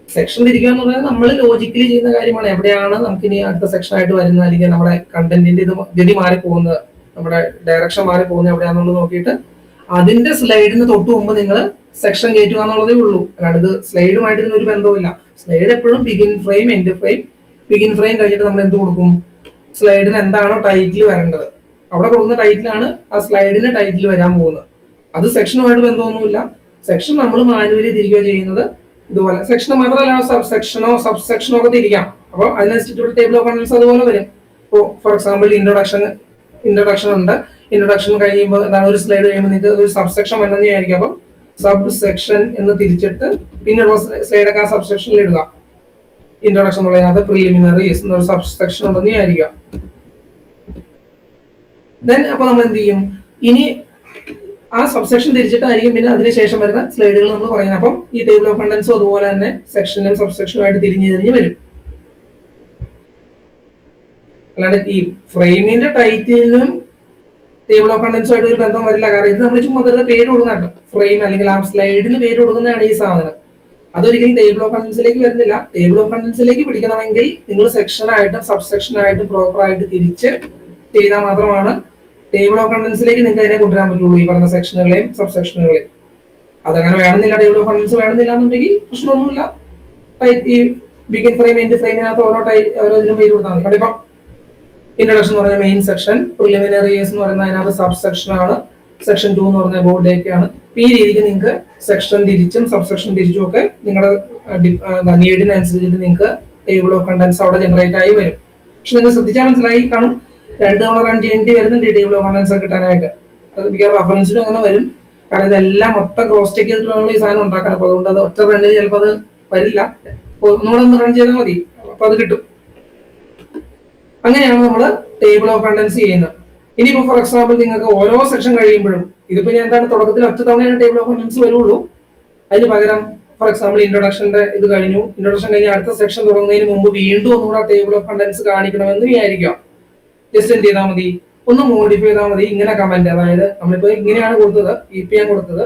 സെക്ഷൻ തിരിക്കുക എന്ന് പറയുന്നത് നമ്മൾ ലോജിക്കലി ചെയ്യുന്ന കാര്യമാണ്. എവിടെയാണ് നമുക്ക് ഇനി അടുത്ത സെക്ഷൻ ആയിട്ട് വരുന്നത്, അല്ലെങ്കിൽ നമ്മുടെ കണ്ടന്റിന്റെ ഗതി മാറി പോകുന്നത്, നമ്മുടെ ഡയറക്ഷൻ മാറി പോകുന്നത് എവിടെയാണെന്നുള്ളത് നോക്കിയിട്ട് അതിന്റെ സ്ലൈഡിന് തൊട്ട് മുമ്പ് നിങ്ങൾ സെക്ഷൻ കയറ്റുക എന്നുള്ളതേ ഉള്ളൂ. അല്ലാണ്ട് ഇത് സ്ലൈഡുമായിട്ട് ഇതിനൊരു ബന്ധവുമില്ല. സ്ലൈഡ് എപ്പോഴും begin frame, end frame. Begin frame കഴിഞ്ഞിട്ട് നമ്മൾ എന്ത് കൊടുക്കും, സ്ലൈഡിന് എന്താണോ ടൈറ്റിൽ വരേണ്ടത് അവിടെ കൊടുക്കുന്ന ടൈറ്റിലാണ് ആ സ്ലൈഡിന് ടൈറ്റിൽ വരാൻ പോകുന്നത്. അത് സെക്ഷനുമായിട്ട് ബന്ധമൊന്നുമില്ല. സെക്ഷൻ നമ്മൾ മാനുവലി തിരികെ ചെയ്യുന്നത് ഇതുപോലെ. സെക്ഷൻ മാത്രമല്ല, സബ് സെക്ഷനോ ഒക്കെ തിരിക്കാം. അപ്പോൾ അതിനനുസരിച്ചിട്ടുള്ള ടേബിൾ ഓഫ് കണ്ടന്റ്സ് അതുപോലെ വരും. ഇപ്പോൾ ഫോർ എക്സാമ്പിൾ ഇൻട്രൊഡക്ഷൻ ഉണ്ട്. ഇൻട്രൊഡക്ഷൻ കഴിയുമ്പോൾ എന്താണ് ഒരു സ്ലൈഡ് കഴിയുമ്പോൾ നിങ്ങൾക്ക് ഒരു സബ് സെക്ഷൻ വന്നെന്ന് വിചാരിക്കും. അപ്പം സബ് സെക്ഷൻ എന്ന് തിരിച്ചിട്ട് പിന്നെയുള്ള സ്ലൈഡൊക്കെ ആ സബ് സെക്ഷനിൽ ഇടുക. ഇൻട്രൊഡക്ഷൻ ഉള്ളതിനകത്ത് പ്രിലിമിനറീസ് എന്നൊരു സബ് സെക്ഷൻ ഉണ്ടെന്ന് വിചാരിക്കുക. ദെൻ അപ്പൊ നമ്മൾ എന്ത് ചെയ്യും, ഇനി ആ സബ്സെക്ഷൻ തിരിച്ചിട്ടായിരിക്കും പിന്നെ അതിനുശേഷം വരുന്ന സ്ലൈഡുകൾ നമ്മൾ പറയുന്നത്. അപ്പം ഈ ടേബിൾ ഓഫ് കണ്ടന്റ്സും അതുപോലെ തന്നെ സെക്ഷനും സബ്സെക്ഷനുമായിട്ട് തിരിഞ്ഞ് വരും. അല്ലാണ്ട് ഈ ഫ്രെയിമിന്റെ ടൈറ്റിലും ടേബിൾ ഓഫ് കണ്ടന്റ്സുമായിട്ട് ഒരു ബന്ധം വരില്ല. കാരണം ഇത് നമ്മൾ ചുമ്മാ പേര് കൊടുക്കുന്നുണ്ട്. ഫ്രെയിം അല്ലെങ്കിൽ ആ സ്ലൈഡിന് പേര് കൊടുക്കുന്നതാണ് ഈ സാധനം. അതൊരിക്കലും ടേബിൾ ഓഫ് കണ്ടന്റ്സിലേക്ക് വരുന്നില്ല. ടേബിൾ ഓഫ് കണ്ടന്റ്സിലേക്ക് പിടിക്കണമെങ്കിൽ നിങ്ങൾ സെക്ഷനായിട്ടും സബ്സെക്ഷനായിട്ടും പ്രോപ്പർ ആയിട്ട് തിരിച്ച് ചെയ്താൽ മാത്രമാണ് ടേബിൾ ഓഫ് കണ്ടന്റ്സിലേക്ക് നിങ്ങൾക്ക് അതിനെ കൊണ്ടുവരാൻ പറ്റുള്ളൂ, ഈ പറഞ്ഞ സെക്ഷനുകളെയും സബ്സെക്ഷനുകളെയും. അതങ്ങനെ വേണമെന്നില്ല, ടേബിൾ ഓഫ് കണ്ടന്റ്സ് വേണമെന്നില്ല എന്നുണ്ടെങ്കിൽ പ്രശ്നമൊന്നുമില്ല. ഈ ബിഗിൻ ഫ്രെയിം, എൻഡ് ഫ്രെയിമിനകത്ത് ഓരോ ഇതിനും പേര് കൊടുത്താൽ മതി. ഇപ്പം ഇൻട്രൊഡക്ഷൻ എന്ന് പറഞ്ഞ മെയിൻ സെക്ഷൻ, പ്രിലിമിനറീസ് എന്ന് പറയുന്ന അതിനകത്ത് സബ് സെക്ഷൻ ആണ്, സെക്ഷൻ 2 എന്ന് പറഞ്ഞ എബൌട്ട് ഡേറ്റ ആണ്. ഈ രീതിക്ക് നിങ്ങൾക്ക് സെക്ഷൻ തിരിച്ചും സബ്സെക്ഷൻ തിരിച്ചും ഒക്കെ നിങ്ങളുടെ നീഡിനനുസരിച്ചിട്ട് നിങ്ങൾക്ക് ടേബിൾ ഓഫ് കണ്ടന്റ്സ് അവിടെ ജനറേറ്റ് ആയി വരും. പക്ഷെ നിങ്ങൾ ശ്രദ്ധിച്ചാൽ മനസ്സിലായി കാണും 2 തവണ റൺ ചെയ്യേണ്ടി വരുന്നുണ്ട് ഈ ടേബിൾ ഓഫ് കണ്ടന്റ്സ് കിട്ടാനായിട്ട്. അത് മിക്ക റഫറൻസിനും അങ്ങനെ വരും. കാരണം ഇതെല്ലാം മൊത്തം ക്രോസ് ചെക്ക് ചെയ്തിട്ടാണ് ഈ സാധനം ഉണ്ടാക്കാൻ. അപ്പൊ അതുകൊണ്ട് അത് ഒറ്റ റണ്ണിൽ ചിലപ്പോൾ അത് വരില്ല, നമ്മളൊന്ന് റൺ ചെയ്താൽ മതി, അപ്പൊ അത് കിട്ടും. അങ്ങനെയാണ് നമ്മൾ ടേബിൾ ഓഫ് കണ്ടൻസ് ചെയ്യുന്നത്. ഇനിയിപ്പോ ഫോർ എക്സാമ്പിൾ നിങ്ങൾക്ക് ഓരോ സെക്ഷൻ കഴിയുമ്പോഴും, ഇതിപ്പോ ഞാൻ എന്താണ് തുടക്കത്തിൽ ഒറ്റ തവണയാണ് ടേബിൾ ഓഫ് കണ്ടൻസ് വരുള്ളൂ. അതിന് പകരം ഫോർ എക്സാമ്പിൾ ഇൻട്രൊഡക്ഷന്റെ ഇത് കഴിഞ്ഞു, ഇൻട്രൊഡക്ഷൻ കഴിഞ്ഞ് അടുത്ത സെക്ഷൻ തുടങ്ങുന്നതിന് മുമ്പ് വീണ്ടും ഒന്നുകൂടെ ടേബിൾ ഓഫ് കണ്ടൻസ് കാണിക്കണമെന്ന് വിചാരിക്കാം. ജസ്റ്റ് എന്ത് ചെയ്താൽ മതി, ഒന്ന് മോഡിഫൈ ചെയ്താൽ മതി. ഇങ്ങനെ കമന്റ്, അതായത് നമ്മളിപ്പോ ഇങ്ങനെയാണ് കൊടുത്തത്, ഞാൻ കൊടുത്തത്,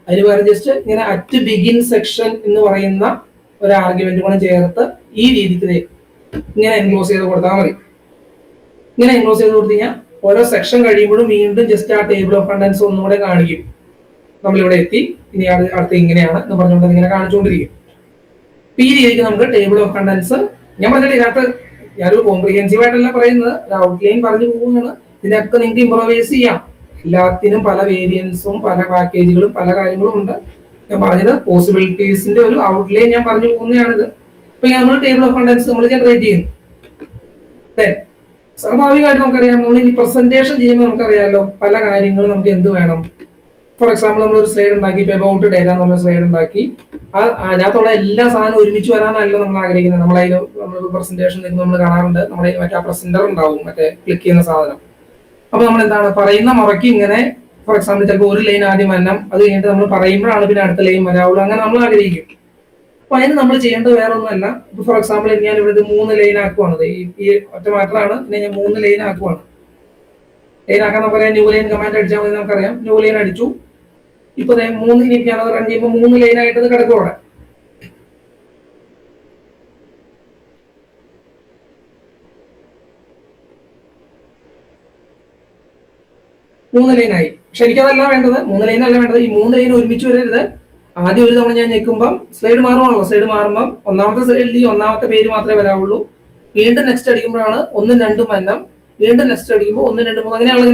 അതിന് പകരം ജസ്റ്റ് ഇങ്ങനെ അറ്റ് ബിഗിൻ സെക്ഷൻ എന്ന് പറയുന്ന ഒരു ആർഗ്യുമെന്റ് കൂടെ ചേർത്ത് ഈ രീതിക്ക് ഇങ്ങനെ എൻക്ലോസ് ചെയ്ത് കൊടുത്താൽ മതി. ഇങ്ങനെ എൻക്ലോസ് ചെയ്ത് കൊടുത്തു കഴിഞ്ഞാൽ ഓരോ സെക്ഷൻ കഴിയുമ്പോഴും വീണ്ടും ജസ്റ്റ് ആ ടേബിൾ ഓഫ് കണ്ടൻസ് ഒന്നുകൂടെ കാണിക്കും. നമ്മളിവിടെ എത്തി, ഇനി അടുത്ത് ഇങ്ങനെയാണ് എന്ന് പറഞ്ഞുകൊണ്ട് ഇങ്ങനെ കാണിച്ചുകൊണ്ടിരിക്കും. ഈ രീതിക്ക് നമുക്ക് ടേബിൾ ഓഫ് കണ്ടൻസ്, ഞാൻ പറഞ്ഞിട്ട് ഇതിനകത്ത് ഞാനൊരു കോംപ്രിഹെൻസീവ് ആയിട്ടല്ല പറയുന്നത്, ഒരു ഔട്ട്ലൈൻ പറഞ്ഞു പോകുന്നതാണ്. ഇതിനൊക്കെ നിങ്ങൾക്ക് ഇംപ്രവൈസ് ചെയ്യാം. എല്ലാത്തിനും പല വേരിയൻസും പല പാക്കേജുകളും പല കാര്യങ്ങളും ഉണ്ട്. ഞാൻ പറഞ്ഞത് പോസിബിലിറ്റീസിന്റെ ഒരു ഔട്ട്ലൈൻ ഞാൻ പറഞ്ഞു പോകുന്നതാണിത്. ഇപ്പൊ നമ്മൾ ടേബിൾ ഓഫ് കണ്ടൻസ് നമ്മൾ ജനറേറ്റ് ചെയ്യുന്നു. സ്വാഭാവികമായിട്ട് നമുക്കറിയാം, നമ്മൾ ഈ പ്രസന്റേഷൻ ചെയ്യുമ്പോൾ നമുക്കറിയാമല്ലോ പല കാര്യങ്ങളും നമുക്ക് എന്ത് വേണം. ഫോർ എക്സാമ്പിൾ നമ്മൾ ഒരു സ്ലൈഡ് ഉണ്ടാക്കി, ഇപ്പൊ അബൌട്ട് ഡേറ്റ എന്നുള്ള സ്ലൈഡ് ഉണ്ടാക്കി, അതിനകത്തുള്ള എല്ലാ സാധനവും ഒരുമിച്ച് വരാനല്ല നമ്മൾ ആഗ്രഹിക്കുന്നത്. നമ്മളതിൽ പ്രസന്റേഷൻ നമ്മൾ കാണാറുണ്ട്, നമ്മുടെ മറ്റേ പ്രസന്റർ ഉണ്ടാവും, മറ്റേ ക്ലിക്ക് ചെയ്യുന്ന സാധനം. അപ്പൊ നമ്മൾ എന്താണ് പറയുന്ന മുറയ്ക്ക് ഇങ്ങനെ, ഫോർ എക്സാമ്പിൾ ചിലപ്പോൾ ഒരു ലൈൻ ആദ്യം വരണം, അത് കഴിഞ്ഞിട്ട് നമ്മൾ പറയുമ്പോഴാണ് പിന്നെ അടുത്ത ലൈൻ വരാവുള്ളൂ, അങ്ങനെ നമ്മൾ ആഗ്രഹിക്കും. അപ്പൊ അതിന് നമ്മൾ ചെയ്യേണ്ടത് വേറെ ഒന്നുമല്ല. ഇപ്പൊ ഫോർ എക്സാമ്പിൾ ഞാൻ ഇവിടെ 3 ലൈൻ ആക്കുവാണ്, ഈ ഒറ്റ മാറ്ററാണ്, പിന്നെ ഞാൻ 3 ലൈൻ ആക്കുവാണ്. ലൈൻ ആക്കാൻ നമുക്കറിയാം, ന്യൂ ലൈൻ കമാൻഡ് അടിച്ചാൽ മതി, നമുക്കറിയാം. ന്യൂ ലൈൻ അടിച്ചു, ഇപ്പൊ 3 ഇനി ഞാനത് റൺ ചെയ്യുമ്പോൾ 3 ലൈൻ ആയിട്ട് കിടക്കും അവിടെ. മൂന്ന് ലൈനായി. പക്ഷെ എനിക്കതല്ല വേണ്ടത്, 3 ലൈനല്ല വേണ്ടത്. ഈ 3 ലൈൻ ഒരുമിച്ച് വരരുത്. ആദ്യം ഒരു തവണ ഞാൻ ഞെക്കുമ്പോൾ സ്ലൈഡ് മാറുവാണല്ലോ, സ്ലൈഡ് മാറുമ്പോൾ ഒന്നാമത്തെ സ്ലൈഡിൽ ഈ ഒന്നാമത്തെ പേര് മാത്രമേ വരാവുള്ളൂ. വീണ്ടും നെക്സ്റ്റ് അടിക്കുമ്പോഴാണ് 1ഉം 2ഉം വന്നം. വീണ്ടും നെക്സ്റ്റ് അടിക്കുമ്പോൾ 1, 2, 3 അങ്ങനെയാണ്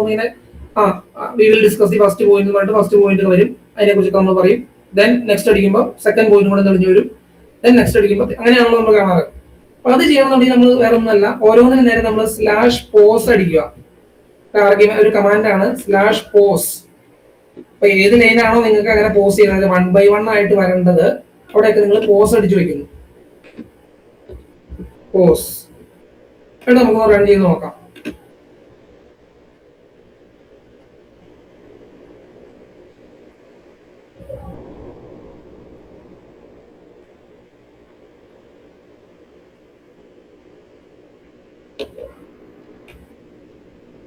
ഇങ്ങനെ we will discuss the first point എന്ന് പറഞ്ഞിട്ട് ഫസ്റ്റ് പോയിന്റ് വരും, അതിനെ കുറിച്ചൊക്കെ നമ്മൾ പറയും. ദെൻ നെക്സ്റ്റ് അടിക്കുമ്പോൾ സെക്കൻഡ് പോയിന്റ് കൂടെ തെളിഞ്ഞു വരും. ദെൻ നെക്സ്റ്റ് അടിക്കുമ്പോൾ അങ്ങനെയാണല്ലോ നമ്മൾ കാണാറ്. അപ്പൊ അത് ചെയ്യണമെന്നുണ്ടെങ്കിൽ നമ്മൾ വേറെ ഒന്നുമല്ല, ഓരോന്നിനും നേരെ നമ്മൾ /പോസ് അടിക്കുക. ഒരു കമാൻഡാണ് /പോസ്. അപ്പൊ ഏത് ലൈനാണോ നിങ്ങൾക്ക് അങ്ങനെ പോസ് ചെയ്യുന്നത് 1 by 1 ആയിട്ട് വരേണ്ടത്, അവിടെയൊക്കെ നിങ്ങൾ പോസ് അടിച്ചു വെക്കുന്നു. പോസ് എന്നിട്ട് നമുക്ക് റൺ ചെയ്ത് നോക്കാം.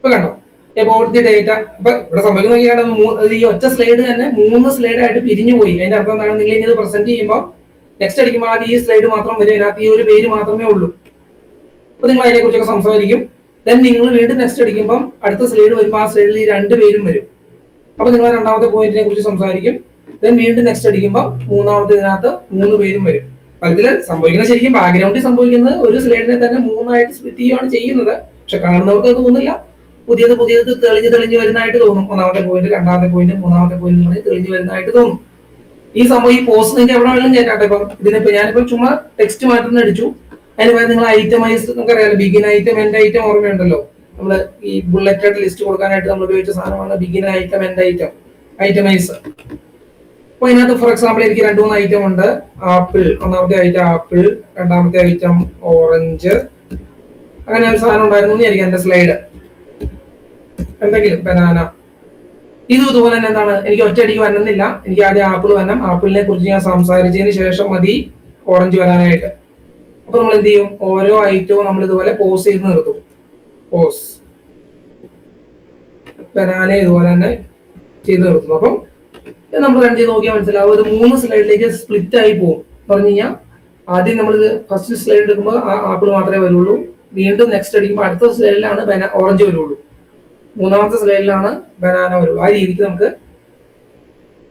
ഇപ്പൊ കണ്ടോ അബൌട്ട് ദി ഡേറ്റ. അപ്പൊ ഇവിടെ സംഭവിക്കുന്ന ഈ ഒറ്റ സ്ലൈഡ് തന്നെ 3 സ്ലൈഡ് ആയിട്ട് പിരിഞ്ഞു പോയി. അതിന്റെ അർത്ഥം എന്താണ്, നിങ്ങൾ ഇനി ഇത് പ്രസന്റ് ചെയ്യുമ്പോൾ നെക്സ്റ്റ് അടിക്കുമ്പോൾ ആദ്യം ഈ സ്ലൈഡ് മാത്രം വരും, അതിനകത്ത് ഈ ഒരു പേര് മാത്രമേ ഉള്ളൂ. അപ്പൊ നിങ്ങൾ അതിനെ കുറിച്ചൊക്കെ സംസാരിക്കും. ദെൻ നിങ്ങൾ വീണ്ടും നെക്സ്റ്റ് അടിക്കുമ്പോൾ അടുത്ത സ്ലൈഡ് വരുമ്പോൾ ആ സ്ലൈഡിൽ ഈ 2 പേരും വരും. അപ്പൊ നിങ്ങൾ രണ്ടാമത്തെ പോയിന്റിനെ കുറിച്ച് സംസാരിക്കും. ദെൻ വീണ്ടും നെക്സ്റ്റ് അടിക്കുമ്പോൾ മൂന്നാമത്തെ ഇതിനകത്ത് 3 പേരും വരും. അതില് സംഭവിക്കുന്നത് ശരിക്കും ബാക്ക്ഗ്രൗണ്ടിൽ സംഭവിക്കുന്നത് ഒരു സ്ലൈഡിനെ തന്നെ 3 ആയിട്ട് സ്പ്ലിറ്റ് ചെയ്യുകയാണ് ചെയ്യുന്നത്. പക്ഷെ കാണുന്നവർക്ക് അത് തോന്നില്ല. പുതിയത് തെളിഞ്ഞു വരുന്നതായിട്ട് തോന്നും. ഒന്നാമത്തെ പോയിന്റ്, രണ്ടാമത്തെ പോയിന്റ്, മൂന്നാമത്തെ പോയിന്റ് എന്ന് പറഞ്ഞ് തെളിഞ്ഞു വരുന്നതായിട്ട് തോന്നും. ഈ സംഭവം ഈ പോസ്റ്റ് നിങ്ങൾക്ക് എവിടെ വേണമെങ്കിലും ചേട്ടാട്ടെ. ഇപ്പം ഇതിനിപ്പോ ഞാനിപ്പോ ചുമ്മാ ടെക്സ്റ്റ് മാറ്റുന്ന അടിച്ചു, അതിന് പകരം നിങ്ങൾ ഐറ്റമൈസ് നമുക്ക് അറിയാലോ, ബിഗിൻ ഐറ്റം എൻഡ് ഐറ്റം ഓർമ്മയുണ്ടല്ലോ. നമ്മള് ഈ ബുള്ളറ്റഡ് ലിസ്റ്റ് കൊടുക്കാനായിട്ട് നമ്മൾ ഉപയോഗിച്ച സാധനമാണ് ബിഗിൻ ഐറ്റം എൻഡ് ഐറ്റം, ഐറ്റമൈസ്. അപ്പൊ ഇതിനകത്ത് ഫോർ എക്സാമ്പിൾ എനിക്ക് 2-3 ഐറ്റം ഉണ്ട്. ആപ്പിൾ, ഒന്നാമത്തെ ഐറ്റം ആപ്പിൾ, രണ്ടാമത്തെ ഐറ്റം ഓറഞ്ച്, അങ്ങനെ ഒരു സാധനം ഉണ്ടായിരുന്നു എനിക്ക് എന്റെ സ്ലൈഡ്. എന്തെങ്കിലും ബനാന, ഇതുപോലെ തന്നെ എന്താണ്, എനിക്ക് ഒറ്റയടിക്ക് വരണമെന്നില്ല. എനിക്ക് ആദ്യം ആപ്പിൾ വരണം. ആപ്പിളിനെ കുറിച്ച് ഞാൻ സംസാരിച്ചതിന് ശേഷം മതി ഓറഞ്ച് വരാനായിട്ട്. അപ്പൊ നമ്മൾ എന്ത് ചെയ്യും, ഓരോ ഐറ്റവും നമ്മൾ ഇതുപോലെ പോസ് ചെയ്ത് നിർത്തും. പോസ്, ബനാന ഇതുപോലെ തന്നെ ചെയ്ത് നിർത്തുന്നു. അപ്പം നമ്മൾ റൺ ചെയ്ത് നോക്കിയാൽ മനസ്സിലാവും, ഒരു 3 സ്ലൈഡിലേക്ക് സ്പ്ലിറ്റ് ആയി പോകും. പറഞ്ഞു കഴിഞ്ഞാൽ ആദ്യം നമ്മളിത് ഫസ്റ്റ് സ്ലൈഡ് എടുക്കുമ്പോൾ ആപ്പിൾ മാത്രമേ വരുള്ളൂ. വീണ്ടും നെക്സ്റ്റ് അടിക്കുമ്പോൾ അടുത്ത സ്ലൈഡിലാണ് ഓറഞ്ച് വരുള്ളൂ. മൂന്നാമത്തെ സ്ലൈഡിലാണ് ബനാന വരുള്ളൂ. ആ രീതിക്ക് നമുക്ക്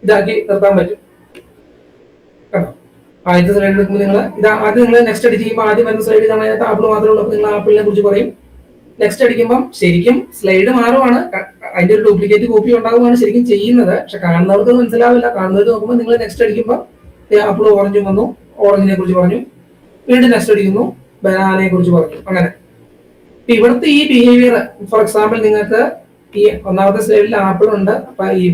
ഇതാക്കി നിർത്താൻ പറ്റും. കേട്ടോ, ആദ്യത്തെ സ്ലൈഡ് എടുക്കുമ്പോൾ നിങ്ങൾ ആദ്യം നിങ്ങൾ നെക്സ്റ്റ് അടിച്ച് ചെയ്യുമ്പോൾ ആദ്യം വരുന്ന സ്ലൈഡ് കാണാൻ ആപ്പിൾ മാത്രമേ ഉള്ളൂ. അപ്പോൾ നിങ്ങൾ ആപ്പിളിനെ കുറിച്ച് പറയും. നെക്സ്റ്റ് അടിക്കുമ്പോൾ ശരിക്കും സ്ലൈഡ് മാറുവാണ്, അതിന്റെ ഒരു ഡ്യൂപ്ലിക്കേറ്റ് കോപ്പി ഉണ്ടാവുകയാണ് ശരിക്കും ചെയ്യുന്നത്. പക്ഷെ കാണുന്നവർക്ക് മനസ്സിലാവില്ല. കാണുന്നവർ നോക്കുമ്പോൾ നിങ്ങൾ നെക്സ്റ്റ് അടിക്കുമ്പോൾ ആപ്പിൾ ഓറഞ്ചും വന്നു, ഓറഞ്ചിനെ കുറിച്ച് പറഞ്ഞു. വീണ്ടും നെക്സ്റ്റ് അടിക്കുന്നു, ബനാനയെ കുറിച്ച് പറഞ്ഞു. അങ്ങനെ ഇവിടുത്തെ ഈ ബിഹേവിയർ ഫോർ എക്സാമ്പിൾ നിങ്ങൾക്ക് ഈ ഒന്നാമത്തെ സ്ലൈഡിൽ ആപ്പിൾ ഉണ്ട്. അപ്പൊ ഈ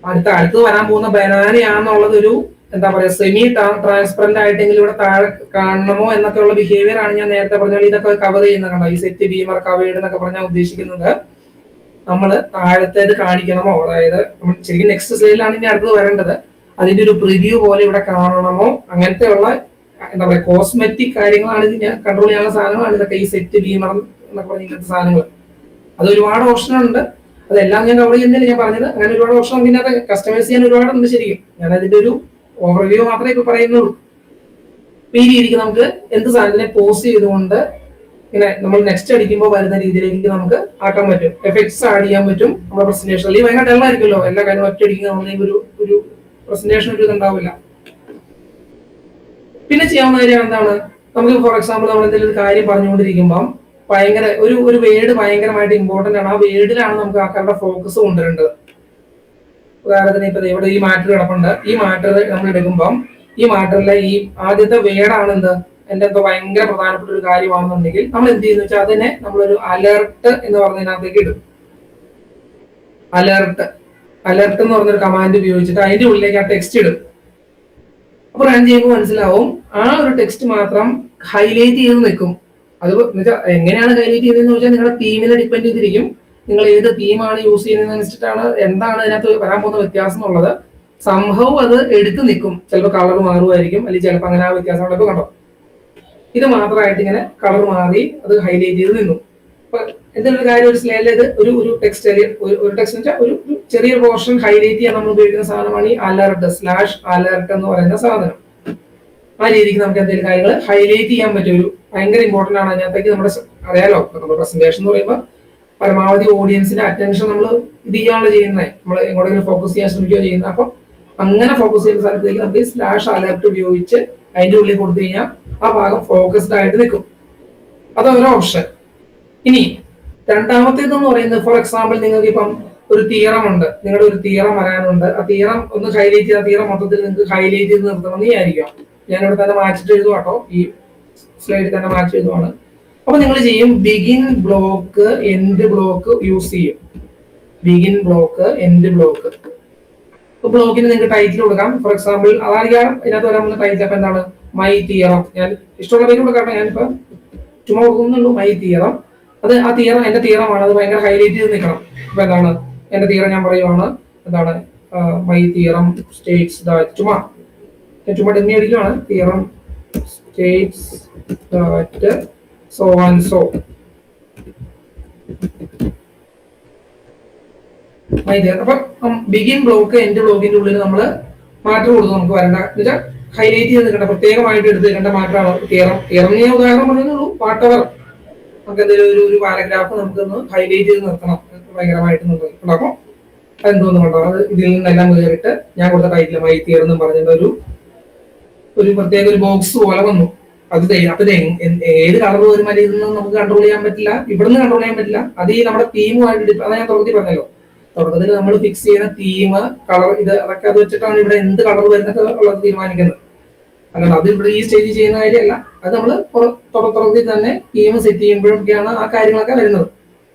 അടുത്ത് വരാൻ പോകുന്ന ബനാനയാണെന്നുള്ളത് ഒരു എന്താ പറയാ സെമി ട്രാൻസ്പെറന്റ് ആയിട്ടെങ്കിലും ഇവിടെ താഴെ കാണണമോ എന്നൊക്കെ ഉള്ള ബിഹേവിയർ ആണ് ഞാൻ നേരത്തെ പറഞ്ഞാൽ ഇതൊക്കെ കവർ ചെയ്യുന്ന കണ്ടോ. ഈ സെറ്റ് ബീമർ കവേഡ് എന്നൊക്കെ പറഞ്ഞാൽ ഉദ്ദേശിക്കുന്നത് നമ്മൾ താഴത്തേത് കാണിക്കണമോ, അതായത് ശരിക്കും നെക്സ്റ്റ് സ്ലൈഡിലാണ് ഇനി അടുത്തത് വരേണ്ടത്, അതിന്റെ ഒരു പ്രിവ്യൂ പോലെ ഇവിടെ കാണണമോ, അങ്ങനത്തെ ഉള്ള എന്താ പറയാ കോസ്മെറ്റിക് കാര്യങ്ങളാണ് ഇത് ഞാൻ കൺട്രോൾ ചെയ്യാനുള്ള സാധനങ്ങളാണ് ഇതൊക്കെ. ഈ സെറ്റ് ബീമർ എന്നൊക്കെ പറഞ്ഞ ഇങ്ങനത്തെ സാധനങ്ങൾ അത് ഒരുപാട് ഓപ്ഷൻ ഉണ്ട്. അതെല്ലാം ഞാൻ കവർ ചെയ്യുന്നില്ല, ഞാൻ പറഞ്ഞത് അങ്ങനെ ഒരുപാട് ഓപ്ഷൻ പിന്നെ അത് കസ്റ്റമൈസ് ചെയ്യാൻ ഒരുപാടുണ്ട്. ശരിക്കും ഞാൻ അതിന്റെ ഒരു ഓവർവ്യൂ മാത്രമേ ഇപ്പൊ പറയുന്നുള്ളൂ. ഈ രീതിക്ക് നമുക്ക് എന്ത് സാധനത്തിനെ പോസ്റ്റ് ചെയ്തുകൊണ്ട് ഇങ്ങനെ നമ്മൾ നെക്സ്റ്റ് അടിക്കുമ്പോൾ വരുന്ന രീതിയിലേക്ക് നമുക്ക് ആക്കാൻ പറ്റും. എഫക്ട്സ് ആഡ് ചെയ്യാൻ പറ്റും നമ്മുടെ പ്രസന്റേഷൻ. അല്ലെങ്കിൽ ഭയങ്കര ഡള്ളായിരിക്കുമല്ലോ എല്ലാ കാര്യവും ഒറ്റ അടിക്കുന്ന ഒരു പ്രസന്റേഷൻ ഒരു ഇതുണ്ടാവില്ല. പിന്നെ ചെയ്യാവുന്ന കാര്യം എന്താണ്, നമുക്ക് ഫോർ എക്സാമ്പിൾ നമ്മൾ എന്തെങ്കിലും ഒരു കാര്യം പറഞ്ഞുകൊണ്ടിരിക്കുമ്പോൾ ഭയങ്കര ഒരു വേർഡ് ഭയങ്കരമായിട്ട് ഇമ്പോർട്ടന്റ് ആണ്. ആ വേർഡിലാണ് നമുക്ക് ആൾക്കാരുടെ ഫോക്കസ് കൊണ്ടുവരേണ്ടത്. ഉദാഹരണത്തിന് ഇപ്പൊ ഇവിടെ ഈ മാറ്റർ കിടപ്പുണ്ട്. ഈ മാറ്റർ നമ്മൾ എടുക്കുമ്പം ഈ മാറ്ററിലെ ഈ ആദ്യത്തെ വേർഡാണ് എന്ത് എന്റെ എന്തോ ഭയങ്കര പ്രധാനപ്പെട്ട ഒരു കാര്യമാണെന്നുണ്ടെങ്കിൽ നമ്മൾ എന്ത് ചെയ്യുന്ന വെച്ചാൽ അതിനെ നമ്മളൊരു അലേർട്ട് എന്ന് പറഞ്ഞതിനകത്തേക്ക് ഇടും. അലേർട്ട് എന്ന് പറഞ്ഞൊരു കമാൻഡ് ഉപയോഗിച്ചിട്ട് അതിന്റെ ഉള്ളിലേക്ക് ആ ടെക്സ്റ്റ് ഇടും. അപ്പൊ റൺ ചെയ്യുമ്പോൾ മനസ്സിലാവും ആ ഒരു ടെക്സ്റ്റ് മാത്രം ഹൈലൈറ്റ് ചെയ്ത് നിൽക്കും. അത് എങ്ങനെയാണ് ഹൈലൈറ്റ് ചെയ്തതെന്ന് വെച്ചാൽ നിങ്ങളുടെ തീമിനെ ഡിപ്പെൻഡ് ചെയ്തിരിക്കും. നിങ്ങൾ ഏത് തീമാണ് യൂസ് ചെയ്യുന്നതിനനുസരിച്ചിട്ടാണ് എന്താണ് അതിനകത്ത് വരാൻ പോകുന്ന വ്യത്യാസം എന്നുള്ളത്. സംഭവം അത് എടുത്ത് നിൽക്കും. ചിലപ്പോൾ കളർ മാറുമായിരിക്കും, അല്ലെങ്കിൽ ചിലപ്പോൾ അങ്ങനെ ആ വ്യത്യാസം ഉള്ളപ്പോൾ കണ്ടോ ഇത് മാത്രമായിട്ട് ഇങ്ങനെ കളർ മാറി അത് ഹൈലൈറ്റ് ചെയ്ത് നിന്നു. അപ്പൊ എന്തെങ്കിലും ഒരു കാര്യം ഒരു സ്ലൈഡിൽ ഇത് ഒരു ടെക്സ്റ്റ് ഒരു ടെക്സ്റ്റ് വെച്ചാൽ ഒരു ചെറിയ പോർഷൻ ഹൈലൈറ്റ് ചെയ്യാൻ നമ്മൾ ഉപയോഗിക്കുന്ന സാധനമാണ് ഈ അലർട്ട് /അലർട്ട് എന്ന് പറയുന്ന സാധനം. ആ രീതിക്ക് നമുക്ക് എന്തെങ്കിലും കാര്യങ്ങൾ ഹൈലൈറ്റ് ചെയ്യാൻ പറ്റും. ഒരു ഭയങ്കര ഇമ്പോർട്ടന്റ് ആണ്. അതിനകത്തേക്ക് നമ്മുടെ അറിയാലോ നമ്മുടെ പ്രസന്റേഷൻ എന്ന് പറയുമ്പോൾ പരമാവധി ഓഡിയൻസിന്റെ അറ്റൻഷൻ നമ്മൾ ഇത് ചെയ്യാനുള്ള ചെയ്യുന്നത്, നമ്മൾ എങ്ങോട്ടെങ്കിലും ഫോക്കസ് ചെയ്യാൻ ശ്രമിക്കുകയോ ചെയ്യുന്നത്. അപ്പൊ അങ്ങനെ ഫോക്കസ് ചെയ്യുന്ന സ്ഥലത്തേക്ക് നമുക്ക് /അലർട്ട് ഉപയോഗിച്ച് അതിന്റെ ഉള്ളിൽ കൊടുത്തു കഴിഞ്ഞാൽ ആ ഭാഗം ഫോക്കസ്ഡ് ആയിട്ട് നിൽക്കും. അതൊരു ഓപ്ഷൻ. ഇനി രണ്ടാമത്തേതെന്ന് പറയുന്നത് ഫോർ എക്സാമ്പിൾ നിങ്ങൾക്ക് ഇപ്പം ഒരു തിയറം ഉണ്ട്, നിങ്ങളുടെ ഒരു തിയറം വരാനുണ്ട്. ആ തിയറം ഒന്ന് ഹൈലൈറ്റ് ചെയ്ത് ആ തിയറം മൊത്തത്തിൽ നിങ്ങൾക്ക് ഹൈലൈറ്റ് ചെയ്ത് നിർത്തണമെന്ന് വിചാരിക്കാം. ഞാനിവിടെ തന്നെ മാറ്റിട്ട് എഴുതുവാട്ടോ, ഈ സ്ലൈഡിൽ തന്നെ മാറ്റി എഴുതുവാണ്. അപ്പൊ നിങ്ങൾ ചെയ്യും begin block end block use ചെയ്യും. Begin block end block. ഇപ്പൊ ബ്ലോക്കിന് നിങ്ങൾക്ക് ടൈറ്റിൽ കൊടുക്കാം. ഫോർ എക്സാമ്പിൾ അതായിരിക്കാം ഇതിനകത്ത് വരാൻ പോകുന്ന ടൈറ്റിൽ. അപ്പൊ എന്താണ് മൈ തിയറം. ഞാൻ ഇഷ്ടമുള്ള പേര് കൊടുക്കാം. ഞാനിപ്പോ ചുമ്മാ കൊടുക്കുന്നുള്ളൂ മൈ തിയറം. അത് ആ തിയറം എന്റെ തിയറമാണ്, അത് ഭയങ്കര ഹൈലൈറ്റ് ചെയ്ത് നിൽക്കണം. അപ്പൊ എന്താണ് എന്റെ തിയറം ഞാൻ പറയുവാണ് എന്താണ് മൈ തിയറം സ്റ്റേറ്റ്സ് ദാറ്റ് ചുമ്മാ ഡെമ്മി അടിക്കുവാണ്. Theorem states that so and so. അപ്പൊ ബിഗിൻ ബ്ലോക്ക് എൻഡ് ബ്ലോക്കിന്റെ ഉള്ളിൽ നമ്മൾ മാറ്റം കൊടുത്തു. നമുക്ക് വരേണ്ട എന്നുവെച്ചാൽ ഹൈലൈറ്റ് ചെയ്ത് നിൽക്കേണ്ട പ്രത്യേകമായിട്ട് എടുത്തിരിക്കേണ്ട മാറ്റമാണ് തിയറം. ഞാൻ ഉദാഹരണം പറയുന്നുള്ളൂ. വാട്ടവർ നമുക്ക് എന്തെങ്കിലും ഒരു പാരഗ്രാഫ് നമുക്കൊന്ന് ഹൈലൈറ്റ് ചെയ്ത് നിർത്തണം ഭയങ്കരമായിട്ട് ഉണ്ടാക്കും. അതെന്തോന്നും കണ്ടോ അത് ഇതിൽ നിന്നെല്ലാം കയറിയിട്ട് ഞാൻ കൊടുത്ത ടൈറ്റിൽ മൈ തിയർ എന്നും പറഞ്ഞിട്ട് ഒരു പ്രത്യേക ഒരു ബോക്സ് പോലെ വന്നു. അത് അപ്പൊ ഏത് കളർ വരും അതിൽ നിന്ന് നമുക്ക് കൺട്രോൾ ചെയ്യാൻ പറ്റില്ല, ഇവിടുന്ന് കൺട്രോൾ ചെയ്യാൻ പറ്റില്ല. അത് ഈ നമ്മുടെ തീമുമായിട്ട് അതാ ഞാൻ തുടക്കത്തിൽ പറഞ്ഞല്ലോ. തുടക്കത്തിൽ നമ്മൾ ഫിക്സ് ചെയ്യുന്ന തീം കളർ ഇത് അതൊക്കെ അത് വെച്ചിട്ടാണ് ഇവിടെ എന്ത് കളർ വരുന്നൊക്കെ ഉള്ളത് തീരുമാനിക്കുന്നത്. അല്ലാതെ അത് ഇവിടെ ഈ സ്റ്റേജ് ചെയ്യുന്ന കാര്യമല്ല. അത് നമ്മൾ തുടക്കത്തിൽ തന്നെ തീം സെറ്റ് ചെയ്യുമ്പോഴൊക്കെയാണ് ആ കാര്യങ്ങളൊക്കെ വരുന്നത്.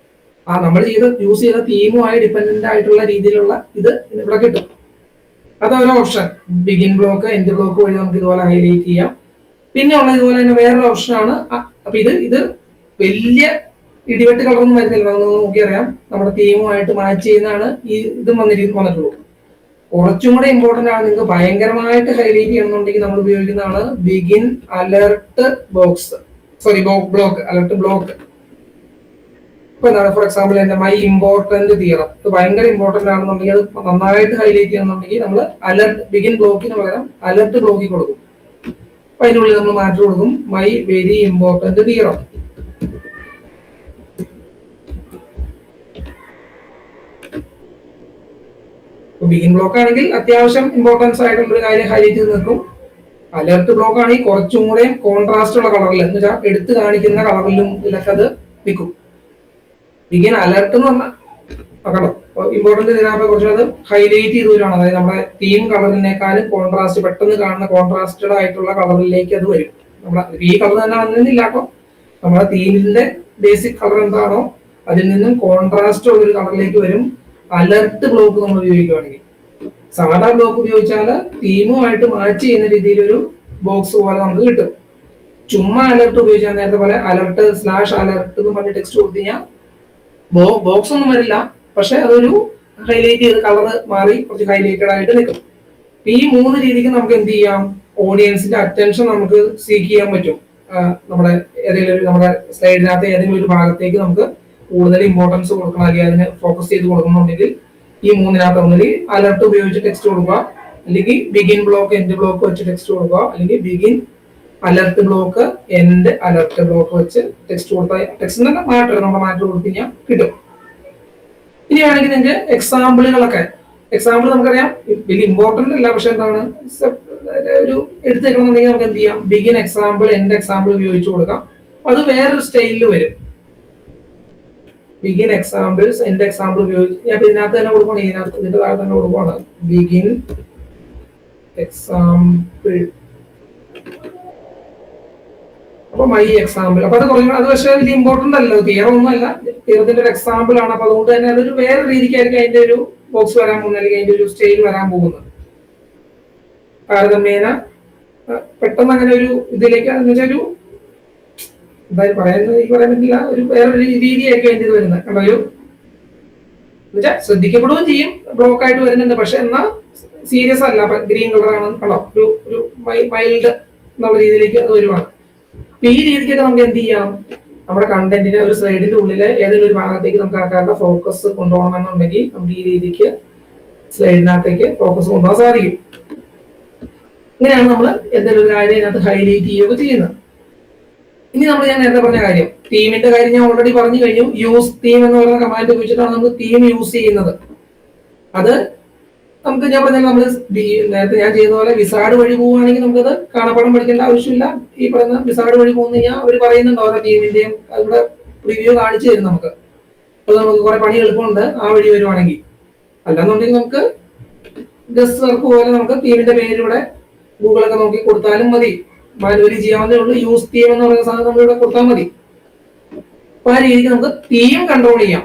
ആ നമ്മൾ യൂസ് ചെയ്ത തീമുമായി ഡിപ്പെൻഡന്റ് ആയിട്ടുള്ള രീതിയിലുള്ള ഇത് ഇവിടെ കിട്ടും. അതൊരു option. Begin block end block വഴി നമുക്ക് ഇതുപോലെ ഹൈലൈറ്റ് ചെയ്യാം. പിന്നെ ഉള്ള ഇതുപോലെ തന്നെ വേറൊരു ഓപ്ഷനാണ്. അപ്പൊ ഇത് വലിയ ഇടിവെട്ട് കളറൊന്നും വരുന്നില്ല. നമുക്ക് നോക്കിയറിയാം നമ്മുടെ തീമുമായിട്ട് മാച്ച് ചെയ്യുന്നതാണ് ഈ ഇതും വന്നിട്ടുള്ളൂ. കുറച്ചും കൂടെ ഇമ്പോർട്ടന്റ് ആണ്. നിങ്ങൾക്ക് ഭയങ്കരമായിട്ട് ഹൈലൈറ്റ് ചെയ്യണമെന്നുണ്ടെങ്കിൽ നമ്മൾ ഉപയോഗിക്കുന്നതാണ് begin alert box block alert block. ഇപ്പൊ എന്താണ് ഫോർ എക്സാമ്പിൾ എന്റെ മൈ ഇമ്പോർട്ടന്റ് തിയറം ഇത് ഭയങ്കര ഇമ്പോർട്ടന്റ് ആണെന്നുണ്ടെങ്കിൽ അത് നന്നായിട്ട് ഹൈലൈറ്റ് ചെയ്യണമെന്നുണ്ടെങ്കിൽ നമ്മൾ അലർട്ട് ബിഗിൻ ബ്ലോക്കിന് പകരം അലർട്ട് ബ്ലോക്കിൽ കൊടുക്കും. അപ്പൊ അതിനുള്ളിൽ നമ്മൾ മാറ്റി കൊടുക്കും my very important theorem. Begin block ആണെങ്കിൽ അത്യാവശ്യം ഇമ്പോർട്ടൻസ് ആയിട്ടുള്ള ഒരു കാര്യം ഹൈലൈറ്റ് ചെയ്ത് നിൽക്കും. അലർട്ട് ബ്ലോക്ക് ആണെങ്കിൽ കുറച്ചും കൂടെ കോൺട്രാസ്റ്റ് ഉള്ള കളറിൽ എന്ന് വെച്ചാൽ എടുത്ത് കാണിക്കുന്ന കളറിലും ഇതിലൊക്കെ അത് നിൽക്കും. ബിഗിൻ അലർട്ട് എന്ന് പറഞ്ഞാൽ നോക്കണോ ഇമ്പോർട്ടന്റ് ഇതിനകത്ത് കുറച്ചത് ഹൈലൈറ്റ് ചെയ്ത് വരുവാണ്. അതായത് നമ്മുടെ തീം കളറിനേക്കാളും കോൺട്രാസ്റ്റ് പെട്ടെന്ന് കാണുന്ന കോൺട്രാസ്റ്റഡ് ആയിട്ടുള്ള കളറിലേക്ക് അത് വരും. നമ്മുടെ ഈ കളർ തന്നെ വന്നില്ല കേട്ടോ. നമ്മുടെ തീമിന്റെ ബേസിക് കളർ എന്താണോ അതിൽ നിന്നും കോൺട്രാസ്റ്റ് ഉള്ള ഒരു കളറിലേക്ക് വരും അലർട്ട് ബ്ലോക്ക് നമ്മൾ ഉപയോഗിക്കുകയാണെങ്കിൽ. സാധാ ബ്ലോക്ക് ഉപയോഗിച്ചാൽ തീമുമായിട്ട് മാച്ച് ചെയ്യുന്ന രീതിയിൽ ഒരു ബോക്സ് പോലെ നമുക്ക് കിട്ടും. ചുമ്മാ അലർട്ട് ഉപയോഗിച്ചാൽ നേരത്തെ പോലെ അലർട്ട് /അലർട്ട് എന്ന് പറഞ്ഞ് ടെക്സ്റ്റ് കൊടുത്തു കഴിഞ്ഞാൽ ബോക്സ് ഒന്നും വരില്ല, പക്ഷെ അതൊരു ഹൈലൈറ്റ് ചെയ്ത് കളർ മാറി കുറച്ച് ഹൈലൈറ്റഡ് ആയിട്ട് നിൽക്കും. ഈ 3 രീതിക്ക് നമുക്ക് എന്ത് ചെയ്യാം, ഓഡിയൻസിന്റെ അറ്റൻഷൻ നമുക്ക് സീക്ക് ചെയ്യാൻ പറ്റും. നമ്മുടെ ഏതെങ്കിലും നമ്മുടെ സ്ലൈഡിനകത്ത് ഏതെങ്കിലും ഒരു ഭാഗത്തേക്ക് നമുക്ക് കൂടുതൽ ഇമ്പോർട്ടൻസ് കൊടുക്കണം, അല്ലെങ്കിൽ അതിന് ഫോക്കസ് ചെയ്ത് കൊടുക്കണമെന്നുണ്ടെങ്കിൽ ഈ 3-നകത്ത് ഒന്നിൽ അലർട്ട് ഉപയോഗിച്ച് ടെക്സ്റ്റ് കൊടുക്കുക, അല്ലെങ്കിൽ ബിഗിൻ ബ്ലോക്ക് എൻഡ് ബ്ലോക്ക് വെച്ച് ടെക്സ്റ്റ് കൊടുക്കുക, അല്ലെങ്കിൽ begin alert block end alert block വെച്ച് ടെക്സ്റ്റ് കൊടുത്താൽ ടെക്സ്റ്റ് തന്നെ നമ്മുടെ മാറ്റർ കൊടുത്തു കഴിഞ്ഞാൽ കിട്ടും. ഇനി വേണമെങ്കിൽ നിങ്ങൾക്ക് എക്സാമ്പിൾ നമുക്കറിയാം വലിയ ഇമ്പോർട്ടന്റ് അല്ല, പക്ഷെ എന്താണ് ഒരു എടുത്തേക്കണമെന്നുണ്ടെങ്കിൽ നമുക്ക് എന്ത് ചെയ്യാം, ബിഗിൻ എക്സാമ്പിൾ എൻഡ് എക്സാമ്പിൾ ഉപയോഗിച്ച് കൊടുക്കാം. അത് വേറൊരു സ്റ്റൈലിൽ വരും. ബിഗിൻ എക്സാമ്പിൾസ് എൻഡ് എക്സാമ്പിൾ ഉപയോഗിച്ച് ഞാൻ ഇതിനകത്ത് തന്നെ കൊടുക്കണം, ഇതിന്റെ താഴെ തന്നെ കൊടുക്കുകയാണ് ബിഗിൻ എക്സാമ്പിൾ, അപ്പൊ മൈ എക്സാമ്പിൾ. അപ്പൊ അത് കുറഞ്ഞ അത് പക്ഷേ വലിയ ഇമ്പോർട്ടന്റ് അല്ല, തിയറം ഒന്നും അല്ല, തിയറത്തിന്റെ ഒരു എക്സാമ്പിൾ ആണ്. അപ്പൊ അതുകൊണ്ട് തന്നെ അതൊരു വേറെ രീതിക്കായിരിക്കും അതിന്റെ ഒരു ബോക്സ് വരാൻ പോകുന്നത്, അല്ലെങ്കിൽ അതിന്റെ ഒരു സ്റ്റൈൽ വരാൻ പോകുന്നത്. താരതമ്യേന പെട്ടെന്ന് അങ്ങനെ ഒരു ഇതിലേക്ക് ഒരു എന്തായാലും പറയാൻ പറ്റില്ല, ഒരു വേറൊരു രീതിയായിരിക്കും അതിന്റെ ഇത് വരുന്നത്. കണ്ടോ, ഒരു എന്നുവെച്ചാൽ ശ്രദ്ധിക്കപ്പെടുകയും ചെയ്യും, ബ്ലോക്ക് ആയിട്ട് വരുന്നുണ്ട്, പക്ഷെ എന്നാൽ സീരിയസ് അല്ല. ഗ്രീൻ കളറാണ്, കണ്ടോ, ഒരു മൈൽഡ് എന്നുള്ള രീതിയിലേക്ക് അത് വരുവാണ്. ഈ രീതിക്കൊക്കെ നമുക്ക് എന്ത് ചെയ്യാം, നമ്മുടെ കണ്ടന്റിന്റെ ഒരു സ്ലൈഡിന്റെ ഉള്ളിലെ ഏതെങ്കിലും ഒരു ഭാഗത്തേക്ക് നമുക്ക് ആൾക്കാരുടെ ഫോക്കസ് കൊണ്ടുപോകണമെന്നുണ്ടെങ്കിൽ നമുക്ക് ഈ രീതിക്ക് സ്ലൈഡിനകത്തേക്ക് ഫോക്കസ് കൊണ്ടുപോകാൻ സാധിക്കും. ഇങ്ങനെയാണ് നമ്മൾ എന്തെങ്കിലും ഒരു കാര്യം ഇതിനകത്ത് ഹൈലൈറ്റ് ചെയ്യുകയൊക്കെ ചെയ്യുന്നത്. ഇനി നമ്മൾ ഞാൻ നേരത്തെ പറഞ്ഞ കാര്യം, തീമിന്റെ കാര്യം ഞാൻ ഓൾറെഡി പറഞ്ഞു കഴിഞ്ഞു. യൂസ് തീം എന്ന് പറയുന്ന കമാൻഡ് ഉപയോഗിച്ചിട്ടാണ് നമ്മൾ തീം യൂസ് ചെയ്യുന്നത്. അത് നമുക്ക് ഞാൻ പറഞ്ഞാൽ നമ്മൾ നേരത്തെ ഞാൻ ചെയ്ത പോലെ വിസാർഡ് വഴി പോവുകയാണെങ്കിൽ നമുക്കത് കാണാപ്പാടം പഠിക്കേണ്ട ആവശ്യമില്ല. ഈ പറയുന്ന വിസാർഡ് വഴി പോകുന്ന കഴിഞ്ഞാൽ അവർ പറയുന്നുണ്ട് ഓരോ തീമിന്റെയും അതിവിടെ റിവ്യൂ കാണിച്ചു തരും നമുക്ക്. അത് നമുക്ക് കുറെ പണി എളുപ്പമുണ്ട് ആ വഴി വരുവാണെങ്കിൽ. അല്ലാന്നുണ്ടെങ്കിൽ നമുക്ക് ഗസ്റ്റ് വർക്ക് പോലെ നമുക്ക് തീമിന്റെ പേര് ഇവിടെ ഗൂഗിളൊക്കെ നോക്കി കൊടുത്താലും മതി, മാനുവലി ചെയ്യാവുന്നേ ഉള്ളൂ. യൂസ് തീം എന്ന് പറയുന്ന സാധനം നമ്മൾ ഇവിടെ കൊടുത്താൽ മതി. അപ്പൊ ആ രീതിക്ക് നമുക്ക് തീം കൺട്രോൾ ചെയ്യാം.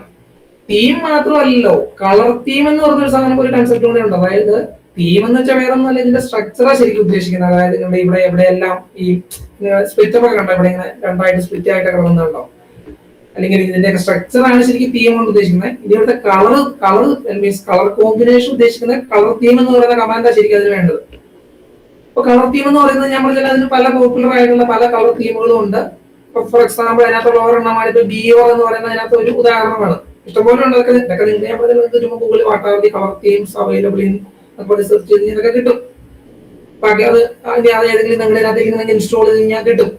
തീം മാത്രമല്ലല്ലോ, കളർ തീം എന്ന് പറഞ്ഞൊരു സാധനം ഒരു കൺസെപ്റ്റ് കൂടെ ഉണ്ട്. അതായത് തീം എന്ന് വെച്ചാൽ വേറെ ഒന്നല്ല, ഇതിന്റെ സ്ട്രക്ചറാ ശരിക്കും ഉദ്ദേശിക്കുന്നത്. അതായത് ഇവിടെ എവിടെയെല്ലാം ഈ സ്പ്ലിറ്റ് ഒക്കെ കണ്ടോ, ഇവിടെ ഇങ്ങനെ രണ്ടായിട്ട് സ്പ്ലിറ്റ് ആയിട്ട് കിടക്കുന്നുണ്ടോ, അല്ലെങ്കിൽ ഇതിന്റെ സ്ട്രക്ചറാണ് ശരിക്കും തീം കൊണ്ട് ഉദ്ദേശിക്കുന്നത്. ഇനി ഇവിടുത്തെ കളർ മീൻസ് കളർ കോമ്പിനേഷൻ ഉദ്ദേശിക്കുന്നത് കളർ തീം എന്ന് പറയുന്ന കമാൻഡാണ് ശരിക്കും അതിന് വേണ്ടത്. അപ്പൊ കളർ തീം എന്ന് പറയുന്നത് ഞാൻ പറഞ്ഞാൽ അതിന് പല പോപ്പുലർ ആയിട്ടുള്ള പല കളർ തീമുകളും ഉണ്ട്. ഫോർ എക്സാമ്പിൾ അതിനകത്തുള്ള ഒരെണ്ണമാണ് ഇപ്പൊ BO എന്ന് പറയുന്നത് അതിനകത്ത് ഒരു ഉദാഹരണമാണ്. ഇഷ്ടംപോലെ ഉണ്ട്. ഇതൊക്കെ നിങ്ങൾക്ക് ഞാൻ പറഞ്ഞാൽ ഗൂഗിൾ വാട്ടാവതി കളർ തീംസ് അവൈലബിൾ ഇൻ അതുപോലെ സെർച്ച് ചെയ്ത് ഇതൊക്കെ കിട്ടും. ബാക്കി അത് ഏതെങ്കിലും നിങ്ങൾ ഇതിനകത്തേക്ക് നിങ്ങൾക്ക് ഇൻസ്റ്റാൾ ചെയ്ത് കഴിഞ്ഞാൽ കിട്ടും.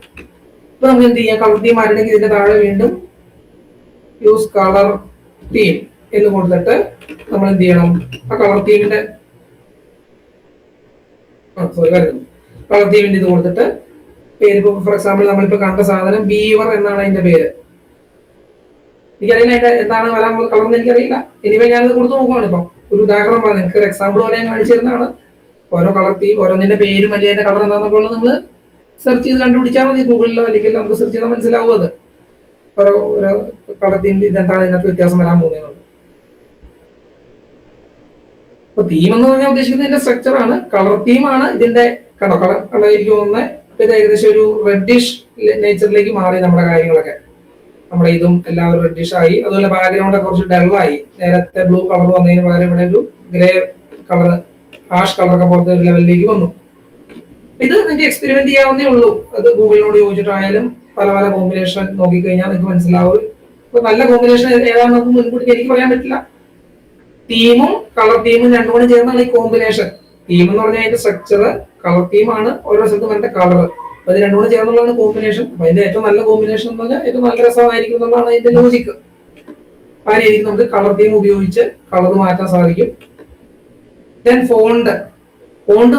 ഇപ്പൊ നമുക്ക് എന്ത് ചെയ്യാം, കളർ തീം ആയിരുന്നെങ്കിൽ ഇതിന്റെ താഴെ വീണ്ടും യൂസ് കളർ തീം എന്ന് കൊടുത്തിട്ട് നമ്മൾ എന്ത് ചെയ്യണം, ആ കളർ തീമിന്റെ കളർ തീമിന്റെ ഇത് കൊടുത്തിട്ട് പേര്, ഫോർ എക്സാമ്പിൾ നമ്മളിപ്പോ കണ്ട സാധനം ബീവർ എന്നാണ് അതിന്റെ പേര്. എനിക്കറിയില്ല അതിന്റെ എന്താണ് വരാൻ കളർ എന്ന് എനിക്കറിയില്ല. എനിവേ ഞാനത് കൊടുത്തു നോക്കുവാണ്. ഇപ്പം ഒരു ഉദാഹരണം പറഞ്ഞു, നിങ്ങൾക്ക് ഒരു എക്സാമ്പിൾ പോലെ ഞാൻ കാണിച്ചു തരുന്നതാണ്. ഓരോ കളർ തീം ഓരോന്നിന്റെ പേരും അല്ലെങ്കിൽ അതിന്റെ കളർ എന്താണെന്നൊക്കെ ഉള്ളത് നമ്മൾ സെർച്ച് ചെയ്ത് കണ്ടുപിടിച്ചാൽ മതി ഗൂഗിളിലോ, അല്ലെങ്കിൽ നമുക്ക് സെർച്ച് ചെയ്താൽ മനസ്സിലാവും. അത് ഓരോ കളർ തീമിന്റെ ഇതെന്താണ് ഇതിനകത്ത് വ്യത്യാസം വരാൻ പോകുന്നത്. അപ്പൊ തീം എന്ന് പറഞ്ഞാൽ ഉദ്ദേശിക്കുന്നത് ഇതിന്റെ സ്ട്രക്ചറാണ്. കളർ തീമാണ് ഇതിന്റെ കളർ എനിക്ക് തോന്നുന്നത്. ഇത് ഏകദേശം ഒരു റെഡിഷ് നേച്ചറിലേക്ക് മാറി നമ്മുടെ കാര്യങ്ങളൊക്കെ. നമ്മുടെ ഇതും എല്ലാവരും റെഡിഷ് ആയി. അതുപോലെ ബാക്ക്ഗ്രൗണ്ട് കുറച്ച് ഡള്ളായി. നേരത്തെ ബ്ലൂ കളർ വന്നതിന് പകരം ഇവിടെ ഒരു ഗ്രേ കളർ, ഹാഷ് കളറൊക്കെ പോലത്തെ ഒരു ലെവലിലേക്ക് വന്നു. ഇത് നിങ്ങൾക്ക് എക്സ്പെരിമെന്റ് ചെയ്യാവുന്നേ ഉള്ളൂ. അത് ഗൂഗിളിനോട് ചോദിച്ചിട്ടായാലും പല പല കോമ്പിനേഷൻ നോക്കിക്കഴിഞ്ഞാൽ നിങ്ങൾക്ക് മനസ്സിലാവും. ഇപ്പൊ നല്ല കോമ്പിനേഷൻ ഏതാണെന്ന് മുൻകൂട്ടി എനിക്ക് പറയാൻ പറ്റില്ല. തീമും കളർ തീമും രണ്ടും കൂടെ ചേർന്നാണ് ഈ കോമ്പിനേഷൻ. തീം എന്ന് പറഞ്ഞാൽ അതിന്റെ സ്ട്രക്ചർ, കളർ തീമാണ് ഓരോ സ്ഥലത്തും അതിന്റെ കളർ. അത് രണ്ടും കൂടെ ചേർന്നുള്ളതാണ് കോമ്പിനേഷൻ. അപ്പൊ അതിന്റെ ഏറ്റവും നല്ല കോമ്പിനേഷൻ എന്ന് പറഞ്ഞാൽ ഏറ്റവും നല്ല രസമായിരിക്കും എന്നുള്ളതാണ് അതിന്റെ ലോജിക്ക്. ആ രീതിക്ക് നമുക്ക് കളർ തീം ഉപയോഗിച്ച് കളർ മാറ്റാൻ സാധിക്കും. ദെൻ ഫോണ്ട്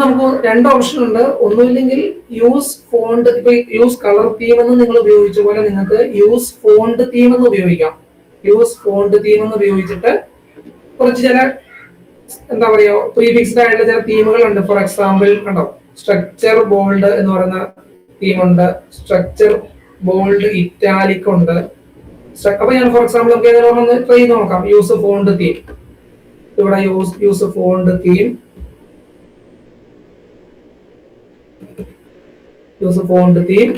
നമുക്ക് രണ്ട് ഓപ്ഷൻ ഉണ്ട്. ഒന്നുമില്ലെങ്കിൽ യൂസ് ഫോണ്ട്, ഇപ്പൊ യൂസ് കളർ തീം എന്ന് നിങ്ങൾ ഉപയോഗിച്ച പോലെ നിങ്ങൾക്ക് യൂസ് ഫോണ്ട് തീം എന്ന് ഉപയോഗിക്കാം. യൂസ് ഫോണ്ട് തീം എന്ന് ഉപയോഗിച്ചിട്ട് കുറച്ച് ചില എന്താ പറയുക പ്രീഫിക്സ്ഡ് ആയിട്ടുള്ള ചില തീമുകൾ ഉണ്ട്. ഫോർ എക്സാമ്പിൾ കണ്ടോ, സ്ട്രക്ചർ ബോൾഡ് എന്ന് പറയുന്ന തീമുണ്ട്, സ്ട്രക്ചർ ബോൾഡ് ഇറ്റാലിക് ഉണ്ട്, അപ്പൊ ഞാൻ ഫോർ എക്സാമ്പിൾ നമുക്ക് ഏതെങ്കിലും ഒന്ന് ട്രൈ ചെയ്ത് നോക്കാം. Use font theme. ഇവിടെ use font theme, use font theme,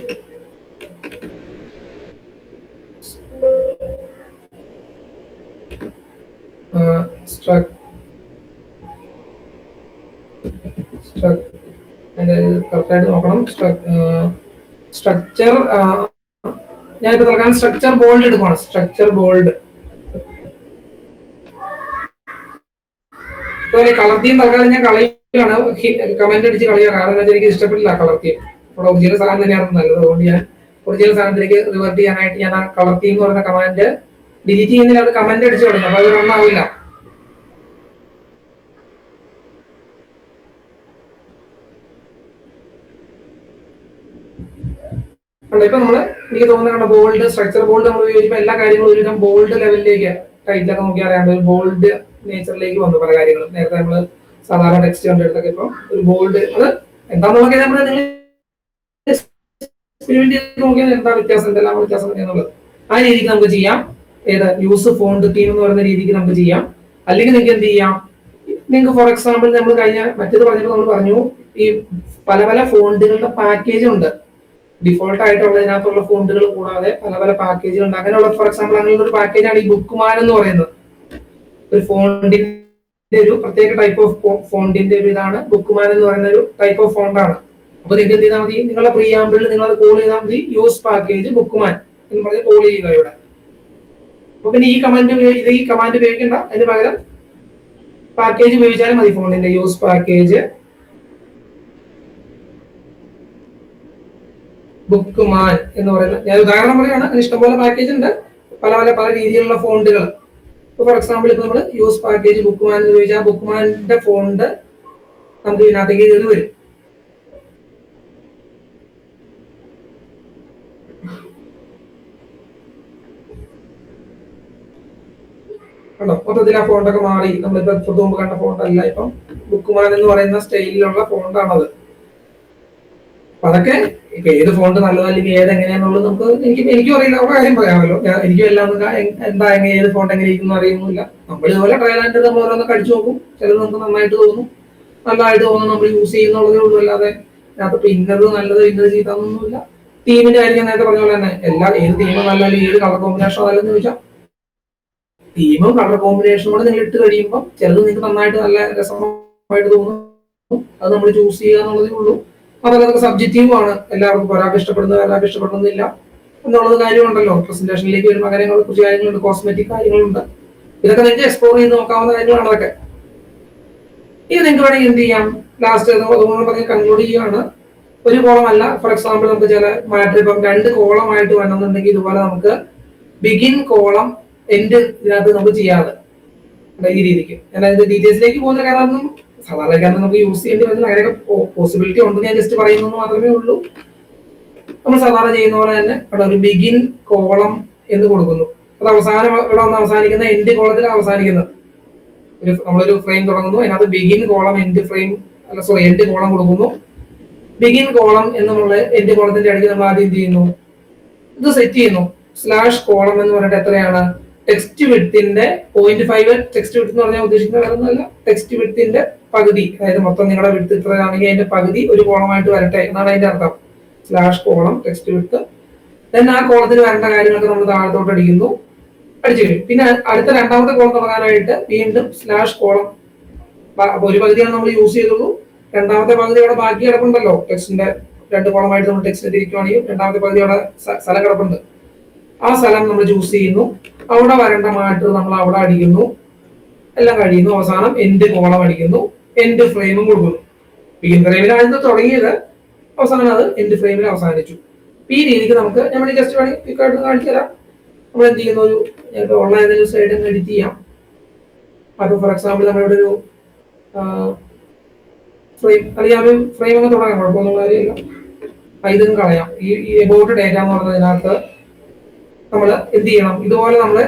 കറക്റ്റായിട്ട് നോക്കണം. സ്ട്രക്ചർ ഞാനിപ്പോ തൽക്കാലം സ്ട്രക്ചർ ബോൾഡ് എടുക്കുവാണ്. Structure bold. കളർ തീം തൽക്കാലം ഞാൻ കളയുകയാണ്, കമന്റ് അടിച്ച് കളയുക. കാരണം എന്താ, എനിക്ക് ഇഷ്ടപ്പെട്ടില്ല കളർ തീം. ഇവിടെ ഒറിജിനൽ സാധനം തന്നെയാണ് നല്ലത്. അതുകൊണ്ട് ഞാൻ ഒറിജിനൽ സാധനത്തിലേക്ക് റിവേർട്ട് ചെയ്യാനായിട്ട് ഞാൻ ആ കളർ തീം എന്ന് പറയുന്ന കമാൻഡ് ഡിലീറ്റ് ചെയ്യുന്നതിൽ അത് കമന്റ് അടിച്ച് കളഞ്ഞു. അപ്പൊ അത് റൺ ആവില്ല. ഇപ്പൊ നമ്മള് എനിക്ക് തോന്നുന്ന ബോൾഡ്, സ്ട്രക്ചർ ബോൾഡ് നമ്മൾ ഉപയോഗിക്കുമ്പോൾ എല്ലാ കാര്യങ്ങളും ഒരുവിധം ബോൾഡ് ലെവലിലേക്ക് ടൈറ്റിലൊക്കെ നോക്കി അറിയാണ്ട് ഒരു ബോൾഡ് നേച്ചറിലേക്ക് വന്നു പല കാര്യങ്ങളും. നേരത്തെ നമ്മള് സാധാരണ ടെക്സ്റ്റ് കണ്ടെടുത്തൊക്കെ ഇപ്പൊ ഒരു ബോൾഡ്, അത് എന്താണെന്നുള്ളത് നമ്മൾ നോക്കിയാൽ എന്താ വ്യത്യാസം, എന്തെല്ലാം വ്യത്യാസം എന്നുള്ളത് ആ രീതിക്ക് നമുക്ക് ചെയ്യാം. ഏത് യൂസ് ഫോണ്ട് തീം എന്ന് പറയുന്ന രീതിക്ക് നമുക്ക് ചെയ്യാം. അല്ലെങ്കിൽ നിങ്ങൾക്ക് എന്ത് ചെയ്യാം, നിങ്ങൾക്ക് ഫോർ എക്സാമ്പിൾ നമ്മൾ കഴിഞ്ഞ മറ്റേത് പറഞ്ഞപ്പോൾ നമ്മൾ പറഞ്ഞു ഈ പല പല ഫോണ്ടുകളുടെ പാക്കേജ് ഉണ്ട്. ഡിഫോൾട്ട് ആയിട്ടുള്ള ഇതിനകത്തുള്ള ഫോണ്ടുകൾ കൂടാതെ പല പല പാക്കേജുകൾ ഉണ്ട്. അങ്ങനെയുള്ള ഫോർ എക്സാമ്പിൾ അങ്ങനെയുള്ള ഒരു പാക്കേജാണ് ഈ ബുക്ക്മാൻ എന്ന് പറയുന്നത്. ഒരു ഫോണ്ടിന്റെ ഒരു പ്രത്യേക ടൈപ്പ് ഓഫ് ഫോണ്ടിന്റെ ഒരു ഇതാണ് ബുക്ക്മാൻ എന്ന് പറയുന്ന ഒരു ടൈപ്പ് ഓഫ് ഫോണ്ടാണ്. അപ്പൊ നിങ്ങൾക്ക് എന്ത് ചെയ്താൽ മതി, നിങ്ങളുടെ പ്രിയാമ്പിളിൽ നിങ്ങൾ അത് കോൾ ചെയ്താൽ മതി യൂസ് പാക്കേജ് ബുക്ക്മാൻ എന്ന് പറഞ്ഞ് കോൾ ചെയ്യുക ഇവിടെ. അപ്പൊ പിന്നെ ഈ കമാൻഡ് ഉപയോഗിക്കേണ്ട, അതിന് പകരം പാക്കേജ് ഉപയോഗിച്ചാലും മതി. ഫോണിന്റെ യൂസ് പാക്കേജ് ബുക്ക്മാൻ എന്ന് പറയുന്നത് ഞാൻ ഉദാഹരണം പറയുകയാണ്. അതിന് ഇഷ്ടംപോലെ പാക്കേജ് ഉണ്ട്, പല രീതിയിലുള്ള ഫോണ്ടുകൾ. ഫോർ എക്സാമ്പിൾ ഇപ്പൊ നമ്മൾ യൂസ് പാക്കേജ് ബുക്ക്മാൻ എന്ന് ചോദിച്ചാൽ ബുക്ക്മാന്റെ ഫോണ്ട് നമുക്ക് ഇതിനകത്തേക്ക് കയറി വരും. കണ്ടോ, മൊത്തത്തിൽ ആ ഫോണ്ടൊക്കെ മാറി. നമ്മളിപ്പോ മുമ്പ് കണ്ട ഫോണ്ടല്ല, ഇപ്പം ബുക്ക്മാൻ എന്ന് പറയുന്ന സ്റ്റൈലിലുള്ള ഫോണ്ടാണത്. അപ്പൊ അതൊക്കെ ഇപ്പൊ ഏത് ഫോണ്ട് നല്ലത് അല്ലെങ്കിൽ ഏത് എങ്ങനെയാന്നുള്ളത് നമുക്ക് എനിക്കും അറിയില്ല. അവരുടെ കാര്യം പറയാമല്ലോ, എനിക്കും എല്ലാം എന്താ ഏത് ഫോണ്ട് എങ്ങനെ ഇരിക്കുന്നു അറിയുന്നില്ല. നമ്മൾ ഇതുപോലെ ട്രയൽ ആൻഡ് നമ്മൾ ഓരോന്ന് കഴിച്ചു നോക്കും. ചിലത് നമുക്ക് നന്നായിട്ട് തോന്നും, നല്ലതായിട്ട് തോന്നും, നമ്മൾ യൂസ് ചെയ്യുന്നുള്ളതേ ഉള്ളൂ. അല്ലാതെ അതിനകത്ത് ഇന്നത് നല്ലത് ഇന്നത് ചെയ്താന്നൊന്നുമില്ല. തീമിന്റെ കാര്യം ഞാൻ നേരത്തെ പറഞ്ഞ പോലെ തന്നെ ഏത് തീമും നല്ല അല്ലെങ്കിൽ ഏത് കളർ കോമ്പിനേഷനോ നല്ലതെന്ന് ചോദിച്ചാൽ തീമും കളർ കോമ്പിനേഷനും കൂടെ നിങ്ങൾ ഇട്ട് കഴിയുമ്പോൾ ചിലത് നിങ്ങൾക്ക് നന്നായിട്ട് നല്ല രസമായിട്ട് തോന്നും. അത് നമ്മൾ ചൂസ് ചെയ്യുക എന്നുള്ളതേ ഉള്ളൂ. അതൊക്കെ സബ്ജക്റ്റീവും ആണ്. എല്ലാവർക്കും ഒരാൾക്ക് ഇഷ്ടപ്പെടുന്നത് ഒരാൾക്ക് ഇഷ്ടപ്പെടുന്നില്ല എന്നുള്ളത് കാര്യമുണ്ടല്ലോ. പ്രസന്റേഷനിലേക്ക് വരുന്ന കാര്യങ്ങളെ കുറിച്ച് കാര്യങ്ങളുണ്ട്, കോസ്മെറ്റിക് കാര്യങ്ങളുണ്ട്. ഇതൊക്കെ നിങ്ങൾക്ക് എക്സ്പ്ലോർ ചെയ്ത് നോക്കാവുന്ന കാര്യങ്ങളാണ് അതൊക്കെ. ഇത് നിങ്ങൾക്ക് വേണമെങ്കിൽ എന്ത് ചെയ്യാം, ലാസ്റ്റ് അതുകൊണ്ട് പറഞ്ഞ് കൺക്ലൂഡ് ചെയ്യുകയാണ്. ഒരു കോളം അല്ല, ഫോർ എക്സാമ്പിൾ നമുക്ക് ചില മാറ്റർ ഇപ്പം 2 കോളമായിട്ട് വേണമെന്നുണ്ടെങ്കിൽ ഇതുപോലെ നമുക്ക് ബിഗിൻ കോളം എൻഡ് ഇതിനകത്ത് നമുക്ക് ചെയ്യാതെ ഈ രീതിക്ക്. ഞാൻ അതിന്റെ ഡീറ്റെയിൽസിലേക്ക് പോകുന്ന കാരണം സാധാരണക്കാരന് നമുക്ക് യൂസ് ചെയ്യേണ്ടി വരുന്ന അങ്ങനെയൊക്കെ പോസിബിലിറ്റി ഉണ്ടെന്ന് ഞാൻ ജസ്റ്റ് പറയുന്നത് മാത്രമേ ഉള്ളൂ. നമ്മൾ സാധാരണ ചെയ്യുന്ന പോലെ തന്നെ അവിടെ ഒരു ബിഗിൻ കോളം എന്ന് കൊടുക്കുന്നു. അത് അവസാനം ഇവിടെ വന്ന് അവസാനിക്കുന്ന എൻഡ് കോളത്തിൽ അവസാനിക്കുന്നത്. നമ്മളൊരു ഫ്രെയിം തുടങ്ങുന്നു, അതിനകത്ത് ബിഗിൻ കോളം എൻഡ് കോളം കൊടുക്കുന്നു. ബിഗിൻ കോളം എന്നുള്ള എൻഡ് കോളത്തിന്റെ ഇടയ്ക്ക് നമ്മൾ ആദ്യം എന്ത് ചെയ്യുന്നു, ഇത് സെറ്റ് ചെയ്യുന്നു. സ്ലാഷ് കോളം എന്ന് പറഞ്ഞിട്ട് എത്രയാണ്, ടെക്സ്റ്റ് വിഡ്ത്തിന്റെ 0.5. ടെക്സ്റ്റ് വിഡ്ത്ത് എന്ന് പറഞ്ഞാൽ ഉദ്ദേശിക്കുന്നത് വേറൊന്നുമല്ല, ടെക്സ്റ്റ് വിഡ്ത്തിന്റെ പകുതി. അതായത് മൊത്തം നിങ്ങളുടെ വിഡ്ത്ത് ഇത്രയാണെങ്കിൽ അതിന്റെ പകുതി ഒരു കോളമായിട്ട് വരട്ടെ എന്നാണ് അതിന്റെ അർത്ഥം. Slash column text width. Then ആ കോളത്തിൽ വരേണ്ട കാര്യങ്ങളൊക്കെ നമ്മൾ താഴത്തോട്ട് അടിക്കുന്നു, അടിച്ചു കഴിയും. പിന്നെ അടുത്ത രണ്ടാമത്തെ കോളം തുടങ്ങാനായിട്ട് വീണ്ടും സ്ലാഷ് കോളം. അപ്പൊ ഒരു പകുതിയാണ് നമ്മൾ യൂസ് ചെയ്തുള്ളൂ. രണ്ടാമത്തെ പകുതി അവിടെ ബാക്കി കിടപ്പുണ്ടല്ലോ, ടെക്സ്റ്റിന്റെ 2 കോളമായിട്ട് നമ്മൾ ടെക്സ്റ്റിനെ തിരിക്കുകയാണെങ്കിൽ രണ്ടാമത്തെ പകുതി അവിടെ സ്ഥലം കിടപ്പുണ്ട്. ആ സ്ഥലം നമ്മൾ ചൂസ് ചെയ്യുന്നു. അവിടെ വരേണ്ട മാറ്റർ നമ്മൾ അവിടെ അടിക്കുന്നു. എല്ലാം കഴിയുന്നു. അവസാനം എൻഡ് കോളം അടിക്കുന്നു, എൻഡ് ഫ്രെയിമും കൊടുക്കുന്നു. ബിഗിൻ ഫ്രെയിമിലാണ് തുടങ്ങിയത്, അവസാനം അത് എൻഡ് ഫ്രെയിമിൽ അവസാനിച്ചു. ഈ രീതിക്ക് നമുക്ക് നമ്മൾ ജസ്റ്റ് വേണമെങ്കിൽ കാണിച്ചു തരാം. നമ്മൾ എന്ത് ചെയ്യുന്ന ഒരു ഉള്ള ഏതെങ്കിലും സൈഡ് എഡിറ്റ് ചെയ്യാം. അപ്പൊ ഫോർ എക്സാമ്പിൾ നമ്മളിവിടെ ഒരു ഫ്രെയിം അല്ലെങ്കിൽ ആ ഒരു ഫ്രെയിം ഒക്കെ തുടങ്ങാം, കുഴപ്പമൊന്നും കാര്യമില്ല. ഇതും കളയാം. ഈ എബൌട്ട് ഡേറ്റ എന്ന് പറഞ്ഞതിനകത്ത് നമ്മൾ എന്ത് ചെയ്യണം, ഇതുപോലെ നമ്മള്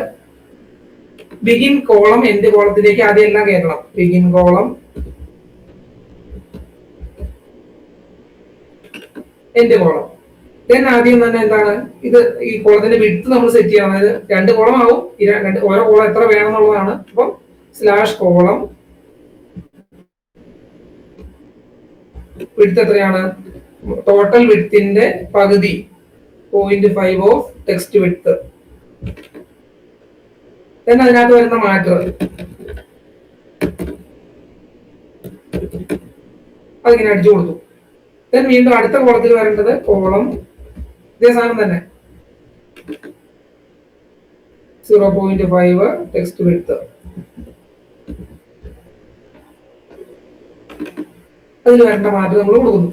ബിഗിൻ കോളം എൻഡ് കോളത്തിലേക്ക് ആദ്യം എല്ലാം കയറ്റണം. Begin column end column then ആദ്യം തന്നെ എന്താണ് ഇത് ഈ കോളത്തിന്റെ വിഡ്ത്ത് നമ്മൾ സെറ്റ് ചെയ്യണം. അതായത് 2 കോളം ആവും. ഓരോ കോളം എത്ര വേണം എന്നുള്ളതാണ്. അപ്പം സ്ലാഷ് കോളം വിഡ്ത്ത് എത്രയാണ്? ടോട്ടൽ വിഡ്ത്തിന്റെ പകുതി 0.5 ഓഫ് ടെക്സ്റ്റ് വിഡ്ത്ത്. ദെൻ അതിനകത്ത് വരുന്ന മാറ്റർ അതിങ്ങനെ അടിച്ചു കൊടുത്തു. ദെൻ വീണ്ടും അടുത്ത കോളത്തിൽ വരേണ്ടത് കോളം ഇതേ സാധനം തന്നെ 0.5 ടെക്സ്റ്റ് വിഡ്ത്ത്. അതിൽ വരേണ്ട മാറ്റം നമ്മൾ കൊടുക്കുന്നു.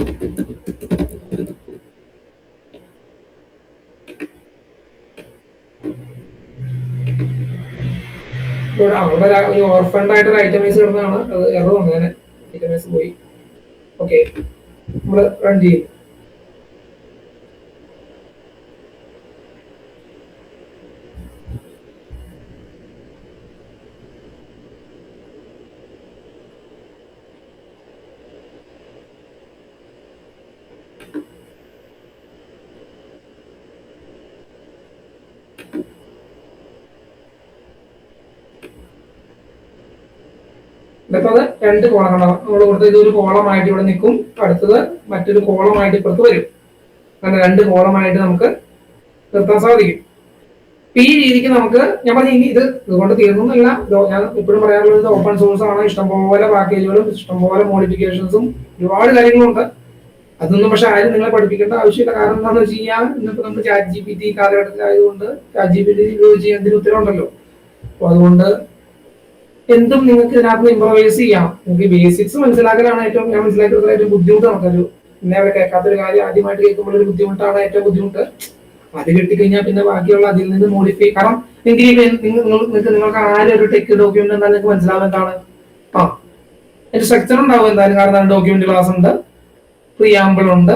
അവിടെ ഒരു ഓർഫണ്ട് ആയിട്ട് ഒരു ഐറ്റമൈസ് കിടന്നതാണ്. അത് എറർ വന്നു. അങ്ങനെ ഐറ്റമൈസ് പോയി. ഓക്കെ, നമ്മള് റൺ ചെയ്യും. ഇപ്പൊ അത് 2 കോളങ്ങളാണ് നമ്മൾ കൊടുത്തത്. ഇതൊരു കോളമായിട്ട് ഇവിടെ നിൽക്കും, അടുത്തത് മറ്റൊരു കോളമായിട്ട് ഇപ്പുറത്ത് വരും. അങ്ങനെ 2 കോളമായിട്ട് നമുക്ക് നിർത്താൻ സാധിക്കും. ഈ രീതിക്ക് നമുക്ക് ഞാൻ പറഞ്ഞ ഇനി ഇതുകൊണ്ട് തീർന്നൊന്നുമില്ല. ഞാൻ എപ്പോഴും പറയാറുള്ളത് ഓപ്പൺ സോഴ്സ് ആണ്. ഇഷ്ടംപോലെ പാക്കേജുകളും ഇഷ്ടംപോലെ മോഡിഫിക്കേഷൻസും ഒരുപാട് കാര്യങ്ങളുണ്ട്. അതൊന്നും പക്ഷെ ആരും നിങ്ങളെ പഠിപ്പിക്കേണ്ട ആവശ്യമില്ല. കാരണം എന്താണെന്ന് വെച്ച് കഴിഞ്ഞാൽ ഇന്നിപ്പോ നമുക്ക് ChatGPT കാലഘട്ടത്തിലായതുകൊണ്ട് ChatGPT ഉപയോഗിച്ച് എന്തിനും ഉത്തരവുണ്ടല്ലോ. അപ്പൊ അതുകൊണ്ട് എന്തും നിങ്ങൾക്ക് ഇതിനകത്ത് ഇംപ്രവൈസ് ചെയ്യാം. നിങ്ങൾക്ക് ബേസിക്സ് മനസ്സിലാക്കലാണ് ഞാൻ മനസ്സിലാക്കുന്നത് ഏറ്റവും ബുദ്ധിമുട്ട്. നമുക്കൊരു ഇന്നേവരെ കേൾക്കാത്തൊരു കാര്യം ആദ്യമായിട്ട് കേൾക്കുമ്പോൾ ഒരു ബുദ്ധിമുട്ടാണ് ഏറ്റവും ബുദ്ധിമുട്ട്. അത് കിട്ടിക്കഴിഞ്ഞാൽ പിന്നെ ബാക്കിയുള്ള അതിൽ നിന്ന് മോഡിഫൈ. കാരണം നിങ്ങൾക്ക് ആരും ഒരു ടെക് ഡോക്യുമെന്റ് എന്നാൽ നിങ്ങൾക്ക് മനസ്സിലാവും എന്താണ് എന്റെ സ്ട്രക്ചർ ഉണ്ടാവും എന്തായാലും. കാരണം ഡോക്യുമെന്റ് ക്ലാസ് ഉണ്ട്, പ്രിയാമ്പിൾ ഉണ്ട്,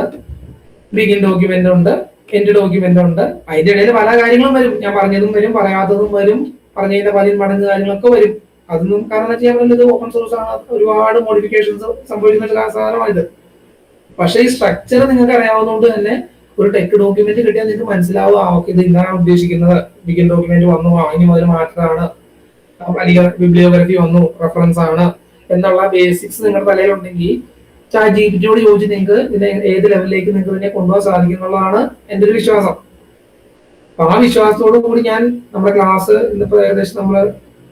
ബിഗിൻ ഡോക്യുമെന്റ് ഉണ്ട്, എൻഡ് ഡോക്യുമെന്റ് ഉണ്ട്. അതിന്റെ ഇടയിൽ പല കാര്യങ്ങളും വരും. ഞാൻ പറഞ്ഞതും വരും, പറയാത്തതും വരും, പറഞ്ഞതിന്റെ 10 മടങ്ങ് കാര്യങ്ങളൊക്കെ വരും. അതൊന്നും കാരണം ചെയ്യാൻ പറ്റുന്നത് ഓപ്പൺ സോഴ്സ് ആണ്. ഒരുപാട് മോഡിഫിക്കേഷൻസ് സംഭവിക്കുന്ന സാധനമാണിത്. പക്ഷെ ഈ സ്ട്രക്ചർ നിങ്ങൾക്ക് അറിയാവുന്നതുകൊണ്ട് തന്നെ ഒരു ടെക് ഡോക്യുമെന്റ് കിട്ടിയാൽ നിങ്ങൾക്ക് മനസ്സിലാവുക ഓക്കെ ഇത് ഇന്നാണ് ഉദ്ദേശിക്കുന്നത്. ബിഗിൻ ഡോക്യുമെന്റ് വന്നു, ഇനി മുതൽ മാറ്ററാണ്, അല്ലെങ്കിൽ ബിബ്ലിയോഗ്രഫി വന്നു, റെഫറൻസ് ആണ് എന്നുള്ള ബേസിക്സ് നിങ്ങളുടെ തലയിലുണ്ടെങ്കിൽ ChatGPTയോട് ചോദിച്ച് നിങ്ങൾക്ക് ഇതിനെ ഏത് ലെവലിലേക്ക് നിങ്ങൾക്ക് ഇതിനെ കൊണ്ടുപോകാൻ സാധിക്കും എന്നുള്ളതാണ് എൻ്റെ ഒരു വിശ്വാസം. അപ്പൊ ആ വിശ്വാസത്തോടു കൂടി ഞാൻ നമ്മുടെ ക്ലാസ് ഇന്നിപ്പോ ഏകദേശം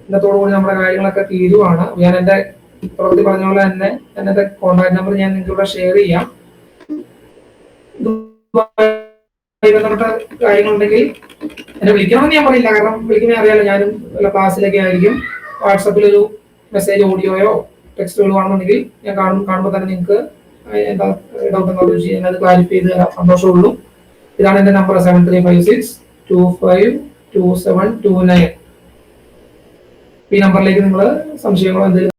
ഇന്നത്തോടു കൂടി നമ്മുടെ കാര്യങ്ങളൊക്കെ തീരുവാണ്. ഞാൻ എന്റെ പ്രവൃത്തി പറഞ്ഞ പോലെ തന്നെ എന്റെ കോൺടാക്ട് നമ്പർ ഞാൻ നിങ്ങൾക്ക് ഇവിടെ ഷെയർ ചെയ്യാം. ബന്ധപ്പെട്ട കാര്യങ്ങളുണ്ടെങ്കിൽ എന്നെ വിളിക്കണമെന്ന് ഞാൻ പറയില്ല. കാരണം വിളിക്കുന്നത് അറിയാലോ, ഞാനും ക്ലാസ്സിലൊക്കെ ആയിരിക്കും. വാട്സാപ്പിൽ ഒരു മെസ്സേജ് ഓഡിയോയോ ടെക്സ്റ്റുകളോ ആണെന്നുണ്ടെങ്കിൽ ഞാൻ കാണുമ്പോൾ തന്നെ നിങ്ങൾക്ക് എന്താ ഡൗട്ട് എന്താ ചോദിച്ചാൽ ഞാൻ അത് ക്ലാരിഫൈ ചെയ്ത് തരാം. സന്തോഷമുള്ളൂ. ഇതാണ് എന്റെ നമ്പർ 7356252729. ഈ നമ്പറിലേക്ക് നിങ്ങൾ സംശയങ്ങളോ എന്തെങ്കിലും